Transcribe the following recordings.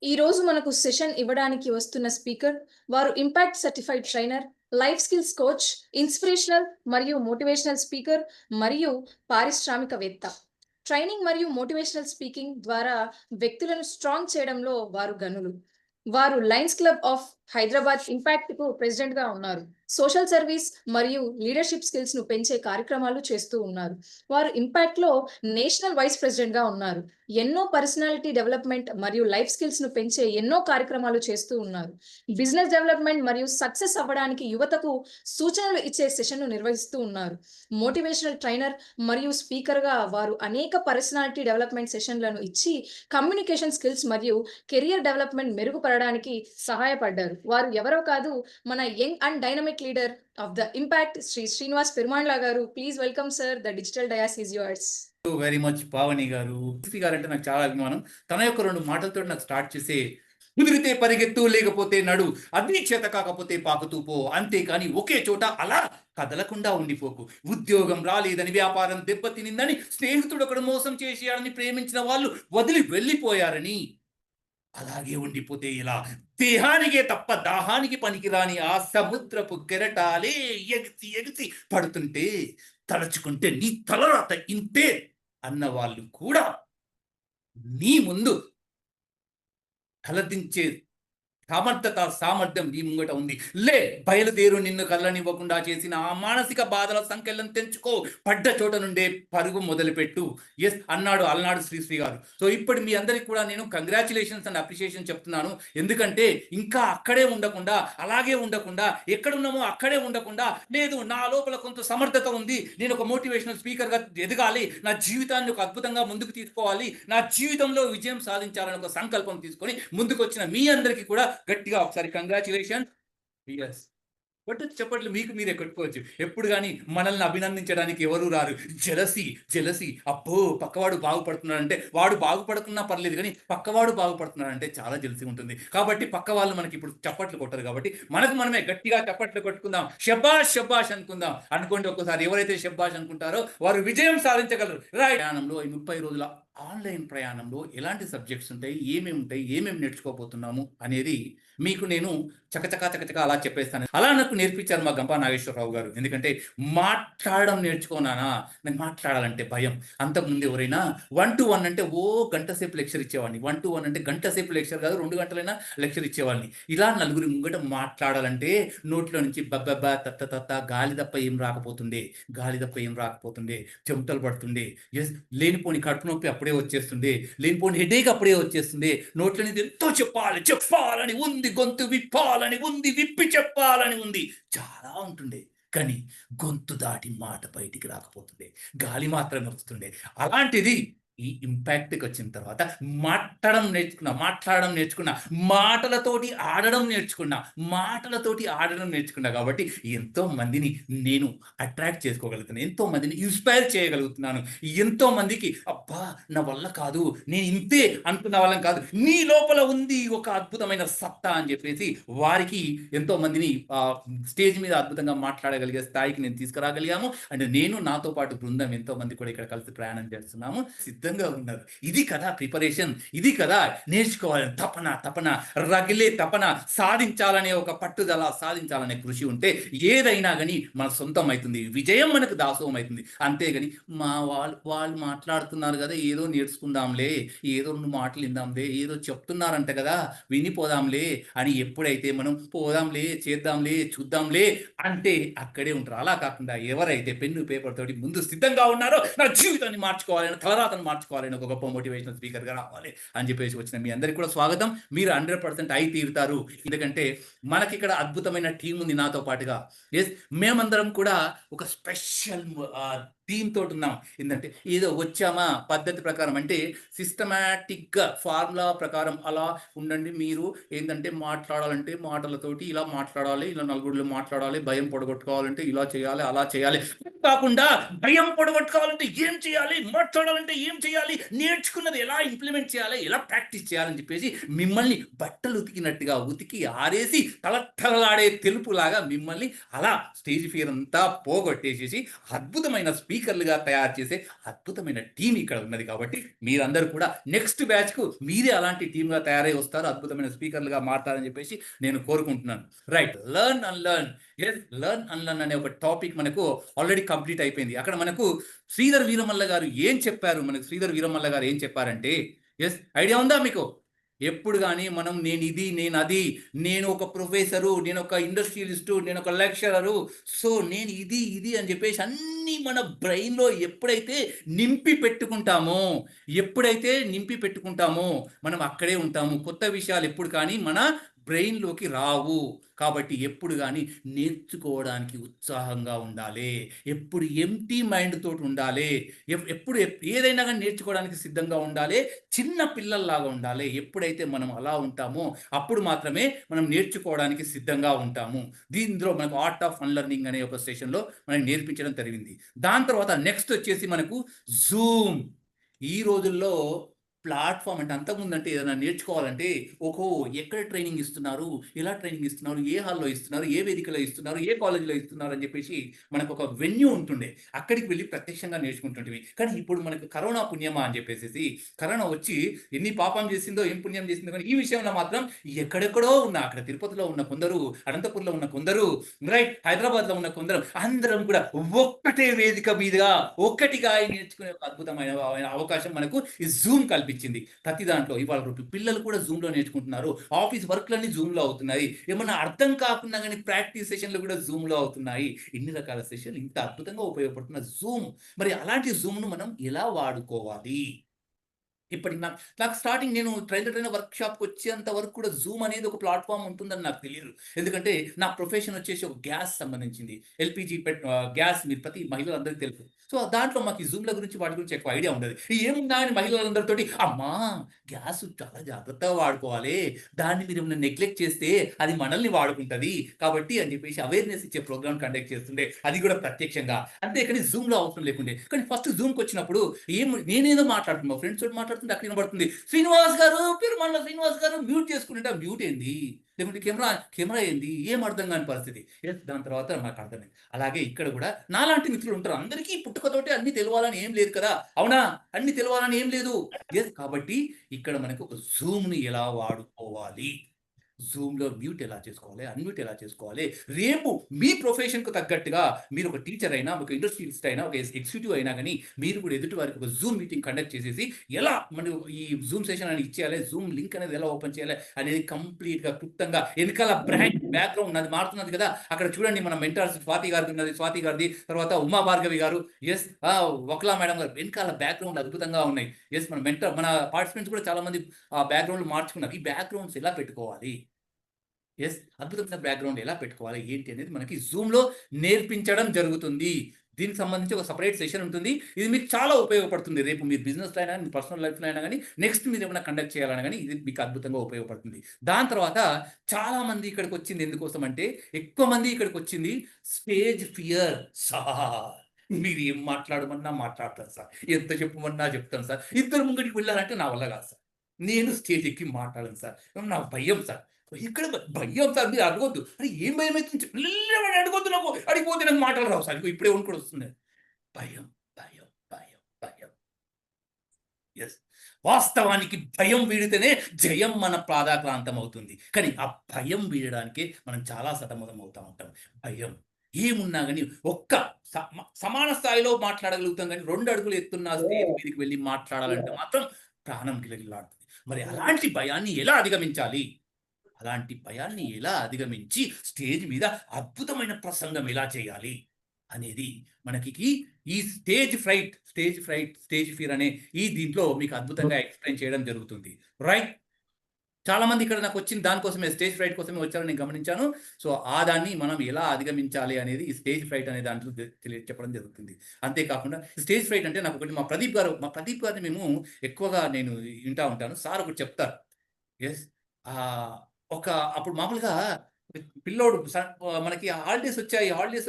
ఈ రోజు మనకు సెషన్ ఇవ్వడానికి వస్తున్న స్పీకర్ వారు impact certified trainer, life skills coach, inspirational మరియు మోటివేషనల్ స్పీకర్ మరియు పారిశ్రామికవేత్త. ట్రైనింగ్ మరియు మోటివేషనల్ స్పీకింగ్ ద్వారా వ్యక్తులను స్ట్రాంగ్ చేయడంలో వారు గనులు. వారు Lions club of Hyderabad impact కు ప్రెసిడెంట్ గా ఉన్నారు. సోషల్ సర్వీస్ మరియు లీడర్షిప్ స్కిల్స్ ను పెంచే కార్యక్రమాలు చేస్తూ ఉన్నారు. వారు ఇంపాక్ట్ లో నేషనల్ వైస్ ప్రెసిడెంట్ గా ఉన్నారు. ఎన్నో పర్సనాలిటీ డెవలప్మెంట్ మరియు లైఫ్ స్కిల్స్ ను పెంచే ఎన్నో కార్యక్రమాలు చేస్తూ ఉన్నారు. బిజినెస్ డెవలప్మెంట్ మరియు సక్సెస్ అవ్వడానికి యువతకు సూచనలు ఇచ్చే సెషన్ను నిర్వహిస్తూ ఉన్నారు. మోటివేషనల్ ట్రైనర్ మరియు స్పీకర్ గా వారు అనేక పర్సనాలిటీ డెవలప్మెంట్ సెషన్లను ఇచ్చి కమ్యూనికేషన్ స్కిల్స్ మరియు కెరియర్ డెవలప్మెంట్ మెరుగుపడడానికి సహాయపడ్డారు. వారు ఎవరో కాదు, మన young and dynamic leader of the impact Shri Srinivas Perumandla గారు. Please welcome sir. The digital dais is yours. Very much Pavani గారు. గారు అంటే నాకు చాలా అభిమానం. తన యొక్క 2 మాటలతో నాకు స్టార్ట్ చేసే, కుదిరితే పరిగెత్తు లేకపోతే నడు, అది చేత కాకపోతే పాకుతూ పో, అంతేకాని ఒకే చోట అలా కదలకుండా ఉండిపోకు. ఉద్యోగం రాలేదని, వ్యాపారం దెబ్బతినిందని, స్నేహితుడు ఒకడు మోసం చేసేయాలని, ప్రేమించిన వాళ్ళు వదిలి వెళ్ళిపోయారని అలాగే ఉండిపోతే ఇలా దేహానికే తప్ప దాహానికి పనికిరాని ఆ సముద్రపు కెరటాలే ఎగిసి ఎగిసి పడుతుంటే తలుచుకుంటే నీ తలరాత ఇంతే అన్న వాళ్ళు కూడా నీ ముందు తలదించే సామర్థ్యం నీ ముంగట ఉంది. లే, బయలుదేరు, నిన్ను కళ్ళనివ్వకుండా చేసిన ఆ మానసిక బాధల సంఖ్యలను తెంచుకో, పడ్డ చోట నుండే పరుగు మొదలుపెట్టు. ఎస్ అన్నాడు అలనాడు శ్రీశ్రీ గారు. సో ఇప్పుడు మీ అందరికి కూడా నేను కంగ్రాచులేషన్స్ అండ్ అప్రిషియేషన్ చెప్తున్నాను. ఎందుకంటే ఇంకా అక్కడే ఉండకుండా, అలాగే ఉండకుండా, ఎక్కడున్నామో అక్కడే ఉండకుండా, లేదు నా లోపల కొంత సమర్థత ఉంది, నేను ఒక మోటివేషనల్ స్పీకర్గా ఎదగాలి, నా జీవితాన్ని ఒక అద్భుతంగా ముందుకు తీసుకోవాలి, నా జీవితంలో విజయం సాధించాలని ఒక సంకల్పం తీసుకొని ముందుకు వచ్చిన మీ అందరికీ కూడా గట్టిగా ఒకసారి కంగ్రాచులేషన్. ఎస్, బట్ చెప్పట్లు మీకు మీరే కొట్టుకోవచ్చు. ఎప్పుడు కానీ మనల్ని అభినందించడానికి ఎవరు రారు. జెలసీ అబ్బో పక్కవాడు బాగుపడుతున్నాడంటే, వాడు బాగుపడుతున్నా పర్లేదు కానీ పక్కవాడు బాగుపడుతున్నాడంటే చాలా జెలసీ ఉంటుంది. కాబట్టి పక్క వాళ్ళు మనకి ఇప్పుడు చప్పట్లు కొట్టరు కాబట్టి మనకు మనమే గట్టిగా చప్పట్లు కొట్టుకుందాం, శబాష్ అనుకుందాం. అనుకోండి ఒక్కసారి. ఎవరైతే శబాష్ అనుకుంటారో వారు విజయం సాధించగలరు. ప్రయాణంలో ఈ 30 రోజుల ఆన్లైన్ ప్రయాణంలో ఎలాంటి సబ్జెక్ట్స్ ఉంటాయి, ఏమేమి నేర్చుకోబోతున్నాము అనేది మీకు నేను చకచకా అలా చెప్పేస్తాను. అలా నాకు నేర్పించారు మా గంపా నాగేశ్వరరావు గారు. ఎందుకంటే మాట్లాడడం నేర్చుకున్నానా, నాకు మాట్లాడాలంటే భయం. అంతకుముందు ఎవరైనా 1 to 1 అంటే గంట సేపు లెక్చర్ ఇచ్చేవాడిని. 1 to 1 అంటే గంట సేపు లెక్చర్ కాదు, 2 గంటలైనా లెక్చర్ ఇచ్చేవాడిని. ఇలా నలుగురి ముంగట మాట్లాడాలంటే నోట్లో నుంచి బబ్బబ్బా తత్త గాలి తప్ప ఏం రాకపోతుండే, చెమటలు పడుతుండే, ఎస్ లేనిపోని కడుపు నొప్పి అప్పుడే వచ్చేస్తుండే, లేనిపోని హెడేక్ అప్పుడే వచ్చేస్తుండే. నోట్లో నుంచి ఎంతో చెప్పాలని ఉంది, గొంతు విప్పాలని ఉంది, విప్పి చెప్పాలని ఉంది, చాలా ఉంటుండే. కానీ గొంతు దాటి మాట బయటికి రాకపోతుండే, గాలి మాత్రమే వస్తుండే. అలాంటిది ఈ ఇంపాక్ట్కి వచ్చిన తర్వాత మాట్లాడడం నేర్చుకున్నా, మాటలతోటి ఆడడం నేర్చుకున్నా కాబట్టి ఎంతో మందిని నేను అట్రాక్ట్ చేసుకోగలుగుతున్నాను, ఎంతో మందిని ఇన్స్పైర్ చేయగలుగుతున్నాను. ఎంతో మందికి అబ్బా నా వల్ల కాదు, నేను ఇంతే అనుకున్న వాళ్ళం కాదు, నీ లోపల ఉంది ఒక అద్భుతమైన సత్తా అని చెప్పేసి వారికి ఎంతో మందిని స్టేజ్ మీద అద్భుతంగా మాట్లాడగలిగే స్థాయికి నేను తీసుకురాగలిగాము. అండ్ నేను నాతో పాటు బృందం ఎంతో మంది కూడా ఇక్కడ కలిసి ప్రయాణం చేస్తున్నాము, సిద్ధంగా ఉన్నారు. ఇది కదా ప్రిపరేషన్, ఇది కదా నేర్చుకోవాలని తపన, రగిలే తపన, సాధించాలనే ఒక పట్టుదల, సాధించాలనే కృషి ఉంటే ఏదైనా కానీ మన సొంతం అవుతుంది, విజయం మనకు దాసోహం అవుతుంది. అంతేగాని వాళ్ళు మాట్లాడుతున్నారు కదా, ఏదో నేర్చుకుందాంలే, ఏదో 2 మాటలు విందాంలే, ఏదో చెప్తున్నారంట కదా వినిపోదాంలే అని ఎప్పుడైతే మనం పోదాంలే, చేద్దాంలే, చూద్దాంలే అంటే అక్కడే ఉంటారు. అలా కాకుండా ఎవరైతే పెన్ను పేపర్ తోటి ముందు సిద్ధంగా ఉన్నారో, నా జీవితాన్ని మార్చుకోవాలని, తలరాతను మార్చుకోవాలని, ఒక గొప్ప మోటివేషనల్ స్పీకర్గా రావాలి అని చెప్పేసి వచ్చిన మీ అందరికీ కూడా స్వాగతం. మీరు 100% అయి తీరుతారు. ఎందుకంటే మనకి ఇక్కడ అద్భుతమైన టీం ఉంది నాతో పాటుగా. ఎస్, మేమందరం కూడా ఒక స్పెషల్ థీమ్ తోటి ఉన్నాం. ఏంటంటే ఏదో వచ్చామా పద్ధతి ప్రకారం, అంటే సిస్టమేటిక్గా ఫార్ములా ప్రకారం అలా ఉండండి. మీరు ఏంటంటే మాట్లాడాలంటే మాటలతోటి ఇలా మాట్లాడాలి, ఇలా నలుగురిలో మాట్లాడాలి, భయం పొడగొట్టుకోవాలంటే ఇలా చేయాలి, అలా చేయాలి కాకుండా, భయం పొడగొట్టుకోవాలంటే ఏం చేయాలి, మాట్లాడాలంటే ఏం చేయాలి, నేర్చుకున్నది ఎలా ఇంప్లిమెంట్ చేయాలి, ఎలా ప్రాక్టీస్ చేయాలని చెప్పేసి మిమ్మల్ని బట్టలు ఉతికినట్టుగా ఉతికి ఆరేసి తలతలలాడే తెలుపులాగా మిమ్మల్ని అలా స్టేజ్ ఫియర్ అంతా పోగొట్టేసేసి అద్భుతమైన స్పీకర్ స్పీకర్లుగా తయారు చేసే అద్భుతమైన టీం ఇక్కడ ఉన్నది. కాబట్టి మీరందరూ కూడా నెక్స్ట్ బ్యాచ్కు మీరే అలాంటి టీమ్గా తయారై వస్తారు, అద్భుతమైన స్పీకర్లుగా మారతారని చెప్పేసి నేను కోరుకుంటున్నాను. Right, learn and learn. Yes, learn and learn అనే ఒక టాపిక్ మనకు ఆల్రెడీ కంప్లీట్ అయిపోయింది. అక్కడ మనకు శ్రీధర్ వీరమల్ల గారు ఏం చెప్పారు, మనకు శ్రీధర్ వీరమల్ల గారు ఏం చెప్పారంటే, ఎస్, ఐడియా ఉందా మీకు? ఎప్పుడు కానీ మనం నేను ఇది, నేను అది, నేను ఒక ప్రొఫెసరు, నేను ఒక ఇండస్ట్రియలిస్టు, నేను ఒక లెక్చరరు, సో నేను ఇది ఇది అని చెప్పేసి అన్నీ మన బ్రెయిన్లో ఎప్పుడైతే నింపి పెట్టుకుంటామో మనం అక్కడే ఉంటాము. కొత్త విషయాలు ఎప్పుడు కానీ మన బ్రెయిన్లోకి రావు. కాబట్టి ఎప్పుడు కానీ నేర్చుకోవడానికి ఉత్సాహంగా ఉండాలి, ఎప్పుడు ఎంటీ మైండ్ తోటి ఉండాలి, ఎప్పుడు ఏదైనా కానీ నేర్చుకోవడానికి సిద్ధంగా ఉండాలి, చిన్న పిల్లల్లాగా ఉండాలి. ఎప్పుడైతే మనం అలా ఉంటామో అప్పుడు మాత్రమే మనం నేర్చుకోవడానికి సిద్ధంగా ఉంటాము. దీనిలో మనకు ఆర్ట్ ఆఫ్ అన్లర్నింగ్ అనే ఒక సెషన్లో మనకి నేర్పించడం జరిగింది. దాని తర్వాత నెక్స్ట్ వచ్చేసి మనకు జూమ్. ఈ రోజుల్లో ప్లాట్ఫామ్ అంటే అంతకుముందంటే ఏదైనా నేర్చుకోవాలంటే ఓహో ఎక్కడ ట్రైనింగ్ ఇస్తున్నారు, ఎలా ట్రైనింగ్ ఇస్తున్నారు, ఏ హాల్లో ఇస్తున్నారు, ఏ వేదికలో ఇస్తున్నారు, ఏ కాలేజీలో ఇస్తున్నారు అని చెప్పేసి మనకు ఒక వెన్యూ ఉంటుండే, అక్కడికి వెళ్ళి ప్రత్యక్షంగా నేర్చుకుంటుంటివి. కానీ ఇప్పుడు మనకు కరోనా పుణ్యమా అని చెప్పేసి కరోనా వచ్చి ఎన్ని పాపం చేసిందో ఏం పుణ్యం చేసిందో కానీ ఈ విషయంలో మాత్రం ఎక్కడెక్కడో ఉన్న, అక్కడ తిరుపతిలో ఉన్న కొందరు, అనంతపురంలో ఉన్న కొందరు, రైట్, హైదరాబాద్లో ఉన్న కొందరు, అందరం కూడా ఒక్కటే వేదిక మీదుగా ఒక్కటిగా నేర్చుకునే ఒక అద్భుతమైన అవకాశం మనకు ఈ జూమ్ కల్పించింది. ప్రతి దాంట్లో ఇవాళ పిల్లలు కూడా జూమ్లో నేర్చుకుంటున్నారు, ఆఫీస్ వర్క్లన్నీ జూమ్లో అవుతున్నాయి, ఏమన్నా అర్థం కాకుండా కానీ ప్రాక్టీస్ సెషన్లు కూడా జూమ్లో అవుతున్నాయి. ఇన్ని రకాల సెషన్లు ఇంత అద్భుతంగా ఉపయోగపడుతున్న జూమ్. మరి అలాంటి జూమ్ను మనం ఎలా వాడుకోవాలి? ఇప్పటికి నాకు స్టార్టింగ్ నేను ట్రైనర్ వర్క్షాప్కి వచ్చేంత వరకు కూడా జూమ్ అనేది ఒక ప్లాట్ఫామ్ ఉంటుందని నాకు తెలియదు. ఎందుకంటే నా ప్రొఫెషన్ వచ్చేసి ఒక గ్యాస్ సంబంధించింది, ఎల్పిజి గ్యాస్ మీరు ప్రతి మహిళలందరికీ తెలుసు. సో దాంట్లో మాకు ఈ జూమ్ల గురించి వాటి గురించి ఎక్కువ ఐడియా ఉండదు. ఏముందా అని మహిళలందరితోటి అమ్మా గ్యాస్ చాలా జాగ్రత్తగా వాడుకోవాలి, దాన్ని మీరు ఏమైనా నెగ్లెక్ట్ చేస్తే అది మనల్ని వాడుకుంటుంది కాబట్టి అని చెప్పేసి అవేర్నెస్ ఇచ్చే ప్రోగ్రామ్ కండక్ట్ చేస్తుండే, అది కూడా ప్రత్యక్షంగా. అంతే కానీ జూమ్లో అవసరం లేకుండే. కానీ ఫస్ట్ జూమ్కి వచ్చినప్పుడు నేనేదో మాట్లాడుతున్నాను, మా ఫ్రెండ్స్ తోటి మాట్లాడుతుంటే అక్కడ వినబడుతుంది, శ్రీనివాస్ గారు, పెరుమల్ల శ్రీనివాస్ గారు మ్యూట్ చేసుకుంటే మ్యూట్ ఏంది, లేకుంటే కెమెరా ఏంది, ఏం అర్థం కాని పరిస్థితి. దాని తర్వాత నాకు అర్థమైంది. అలాగే ఇక్కడ కూడా నాలాంటి మిత్రులు ఉంటారు. అందరికీ పుట్టుకతోటి అన్ని తెలవాలని ఏం లేదు కదా, అవునా? అన్ని తెలవాలని ఏం లేదు. కాబట్టి ఇక్కడ మనకు ఒక జూమ్ని ఎలా వాడుకోవాలి, జూమ్లో మ్యూట్ ఎలా చేసుకోవాలి, అన్మ్యూట్ ఎలా చేసుకోవాలి, రేపు మీ ప్రొఫెషన్కు తగ్గట్టుగా మీరు ఒక టీచర్ అయినా, ఒక ఇండస్ట్రియలిస్ట్ అయినా, ఒక ఎగ్జిక్యూటివ్ అయినా కానీ మీరు కూడా ఎదుటి వారికి ఒక జూమ్ మీటింగ్ కండక్ట్ చేసేసి ఎలా మనం ఈ జూమ్ సెషన్ అనేది ఇచ్చేయాలి, జూమ్ లింక్ అనేది ఎలా ఓపెన్ చేయాలి అనేది కంప్లీట్గా క్లుప్తంగా, వెనకాల బ్యాక్గ్రౌండ్ అది మారుతున్నది కదా, అక్కడ చూడండి మన మెంటర్స్ స్వాతి గారిది ఉన్నది, స్వాతి గారిది, తర్వాత ఉమా భార్గవి గారు, ఎస్ వక్లా మేడం గారు, వెనకాల బ్యాక్గ్రౌండ్ అద్భుతంగా ఉన్నాయి. ఎస్, మన పార్టిసిపెంట్స్ కూడా చాలా మంది ఆ బ్యాక్గ్రౌండ్ మార్చుకున్నారు. ఈ బ్యాక్గ్రౌండ్స్ ఎలా పెట్టుకోవాలి, ఎస్, అద్భుతమైన బ్యాక్గ్రౌండ్ ఎలా పెట్టుకోవాలి ఏంటి అనేది మనకి జూమ్లో నేర్పించడం జరుగుతుంది. దీనికి సంబంధించి ఒక సపరేట్ సెషన్ ఉంటుంది. ఇది మీకు చాలా ఉపయోగపడుతుంది. రేపు మీరు బిజినెస్లో అయినా, మీ పర్సనల్ లైఫ్లో అయినా కానీ, నెక్స్ట్ మీరు ఏమైనా కండక్ట్ చేయాలన్నా కానీ ఇది మీకు అద్భుతంగా ఉపయోగపడుతుంది. దాని తర్వాత చాలామంది ఇక్కడికి వచ్చింది ఎందుకోసం అంటే, ఎక్కువ మంది ఇక్కడికి వచ్చింది స్టేజ్ ఫియర్. సార్ మీరు ఏం మాట్లాడమన్నా మాట్లాడతాను సార్, ఎంత చెప్పమన్నా చెప్తాను సార్, ఇద్దరు ముంగడికి వెళ్ళాలంటే నా వల్ల కాదు సార్, నేను స్టేజ్ ఎక్కి మాట్లాడను సార్, నాకు భయం సార్. ఇక్కడ భయం సార్, మీరు అడగొద్దు. అరే ఏం భయం అవుతుంది, అడగొద్దు, నాకు అడిగిపోతే నాకు మాటలు రావు సార్, ఇప్పుడే వణుకుడు వస్తుంది. భయం భయం భయం భయం. ఎస్, వాస్తవానికి భయం వీడితేనే జయం మన పాదాక్రాంతం అవుతుంది. కానీ ఆ భయం వీడడానికే మనం చాలా సతమతం అవుతూ ఉంటాం. భయం ఏమున్నా కానీ ఒక్క సమాన స్థాయిలో మాట్లాడగలుగుతాం, కానీ 2 అడుగులు ఎత్తున్న స్టేజ్ మీదకి వెళ్ళి మాట్లాడాలంటే మాత్రం ప్రాణం గిలగిలాడుతుంది. మరి అలాంటి భయాన్ని ఎలా అధిగమించాలి, అలాంటి భయాన్ని ఎలా అధిగమించి స్టేజ్ మీద అద్భుతమైన ప్రసంగం ఎలా చేయాలి అనేది మనకి ఈ స్టేజ్ ఫియర్ అనే ఈ దీంట్లో మీకు అద్భుతంగా ఎక్స్ప్లెయిన్ చేయడం జరుగుతుంది. రైట్, చాలా మంది ఇక్కడ నాకు వచ్చిన దానికోసమే, స్టేజ్ ఫ్రైట్ కోసమే వచ్చారని నేను గమనించాను. సో ఆ దాన్ని మనం ఎలా అధిగమించాలి అనేది ఈ స్టేజ్ ఫ్రైట్ అనే దాంట్లో చెప్పడం జరుగుతుంది. అంతేకాకుండా స్టేజ్ ఫ్రైట్ అంటే నాకు ఒకటి మా ప్రదీప్ గారిని మేము ఎక్కువగా నేను వింటా ఉంటాను. సార్ ఒకటి చెప్తారు. ఎస్, ఒక అప్పుడు మామూలుగా పిల్లోడు మనకి హాలిడేస్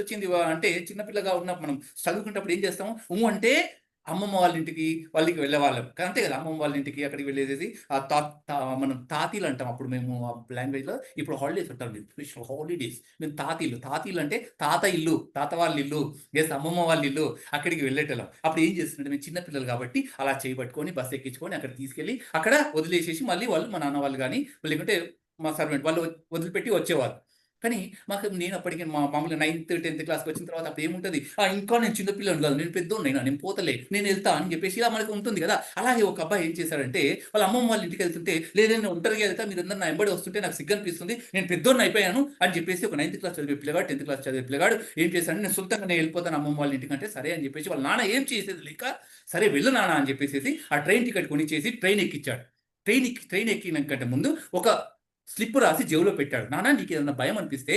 వచ్చింది అంటే చిన్న పిల్లగా ఉన్నప్పుడు మనం చదువుకునేటప్పుడు ఏం చేస్తాము, అంటే అమ్మమ్మ వాళ్ళ ఇంటికి వాళ్ళకి వెళ్ళేవాళ్ళం. అంతే కదా! అమ్మమ్మ వాళ్ళ ఇంటికి అక్కడికి వెళ్ళేసేసి మనం తాతీలు అంటాం. అప్పుడు మేము ఆ లాంగ్వేజ్‌లో ఇప్పుడు హాలిడేస్ అంటాం మేము. Special holidays. మేము తాతీలు. తాతీలు అంటే తాత ఇల్లు, తాత వాళ్ళ ఇల్లు, అమ్మమ్మ వాళ్ళ ఇల్లు అక్కడికి వెళ్ళేటోళ్ళం. అప్పుడు ఏం చేస్తుంటే మేము చిన్న పిల్లలు కాబట్టి అలా చేయి పట్టుకొని బస్ ఎక్కించుకొని అక్కడ తీసుకెళ్ళి అక్కడ వదిలేసేసి మళ్ళీ వాళ్ళు మా నాన్న వాళ్ళు గాని లేకుంటే మా సర్వెంట్ వాళ్ళు వదిలిపెట్టి వచ్చేవాళ్ళు. కానీ నేను అప్పటికి మామూలుగా 9థ్, 10థ్ క్లాస్‌కి వచ్చిన తర్వాత అప్పుడు ఏముంటది? ఇంకా నేను చిన్న పిల్లోడిని కాదు. నేను పెద్దోడినైనా నేను పోతలే. నేనెళ్తా అని చెప్పేసి ఇలా మనకు ఉంటుంది కదా! అలాగే ఒక అబ్బాయి ఏం చేశాడంటే వాళ్ళ అమ్మమ్మ వాళ్ళ ఇంటికెళ్తుంటే లేదు నేను ఒంటరిగా ఎళ్తా మీరందరూ నా ఎంబడి వస్తుంటే నాకు సిగ్గనిపిస్తుంది. నేను పెద్దోడిని అయిపోయాను అని చెప్పేసి ఒక 9థ్ క్లాస్ చదివే పిల్లగాడు, 10థ్ క్లాస్ చదివే పిల్లగాడు ఏం చేశాడంటే నేను సొంతంగా నేను ఎళ్ళిపోతాను అమ్మమ్మ వాళ్ళ ఇంటికంటే సరే అని చెప్పేసి వాళ్ళ నాన్న ఏం చేసేది లేక సరే వెళ్ళు నాన్న అని చెప్పేసేసి ఆ ట్రైన్ టికెట్ కొనిచ్చేసి ట్రైన్ ఎక్కిచ్చాడు. ట్రైన్ ఎక్కినంకంటే ముందు ఒక స్లిప్ రాసి జేబులో పెట్టాడు. నాన్న నీకేదన్నా భయం అనిపిస్తే,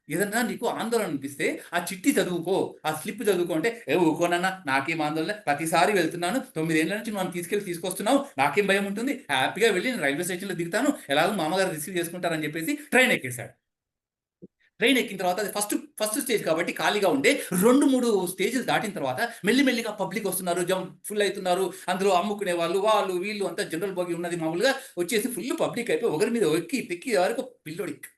ఏదన్నా నీకు ఆందోళన అనిపిస్తే ఆ చిట్టి చదువుకో. ఆ స్లిప్ చదువుకో అంటే, "ఏ ఊకో నాన్న నాకేం ఆందోళన ప్రతిసారి వెళ్తున్నాను. 9 ఏళ్ల నుంచి నన్ను తీసుకొస్తున్నావు. నాకేం భయం ఉంటుంది. హ్యాపీగా వెళ్లి నేను రైల్వే స్టేషన్‌లో దిగుతాను. ఎలాగో మా అమ్మగారు రిసీవ్ చేసుకుంటారని" చెప్పేసి ట్రైన్ ఎక్కేసాడు. ట్రైన్ ఎక్కిన తర్వాత అది ఫస్ట్ స్టేజ్ కాబట్టి ఖాళీగా ఉండే 2, 3 స్టేజ్‌లు దాటిన తర్వాత మెల్లిగా పబ్లిక్ వస్తున్నారు. ఫుల్ అయితున్నారు. అందులో అమ్ముకునే వాళ్ళు, వాళ్ళు వీళ్ళు అంతా జనరల్ బోగి ఉన్నది మామూలుగా వచ్చేసి ఫుల్ పబ్లిక్ అయిపోయి ఒకరి మీద ఎక్కి వరకు పిల్లోడికి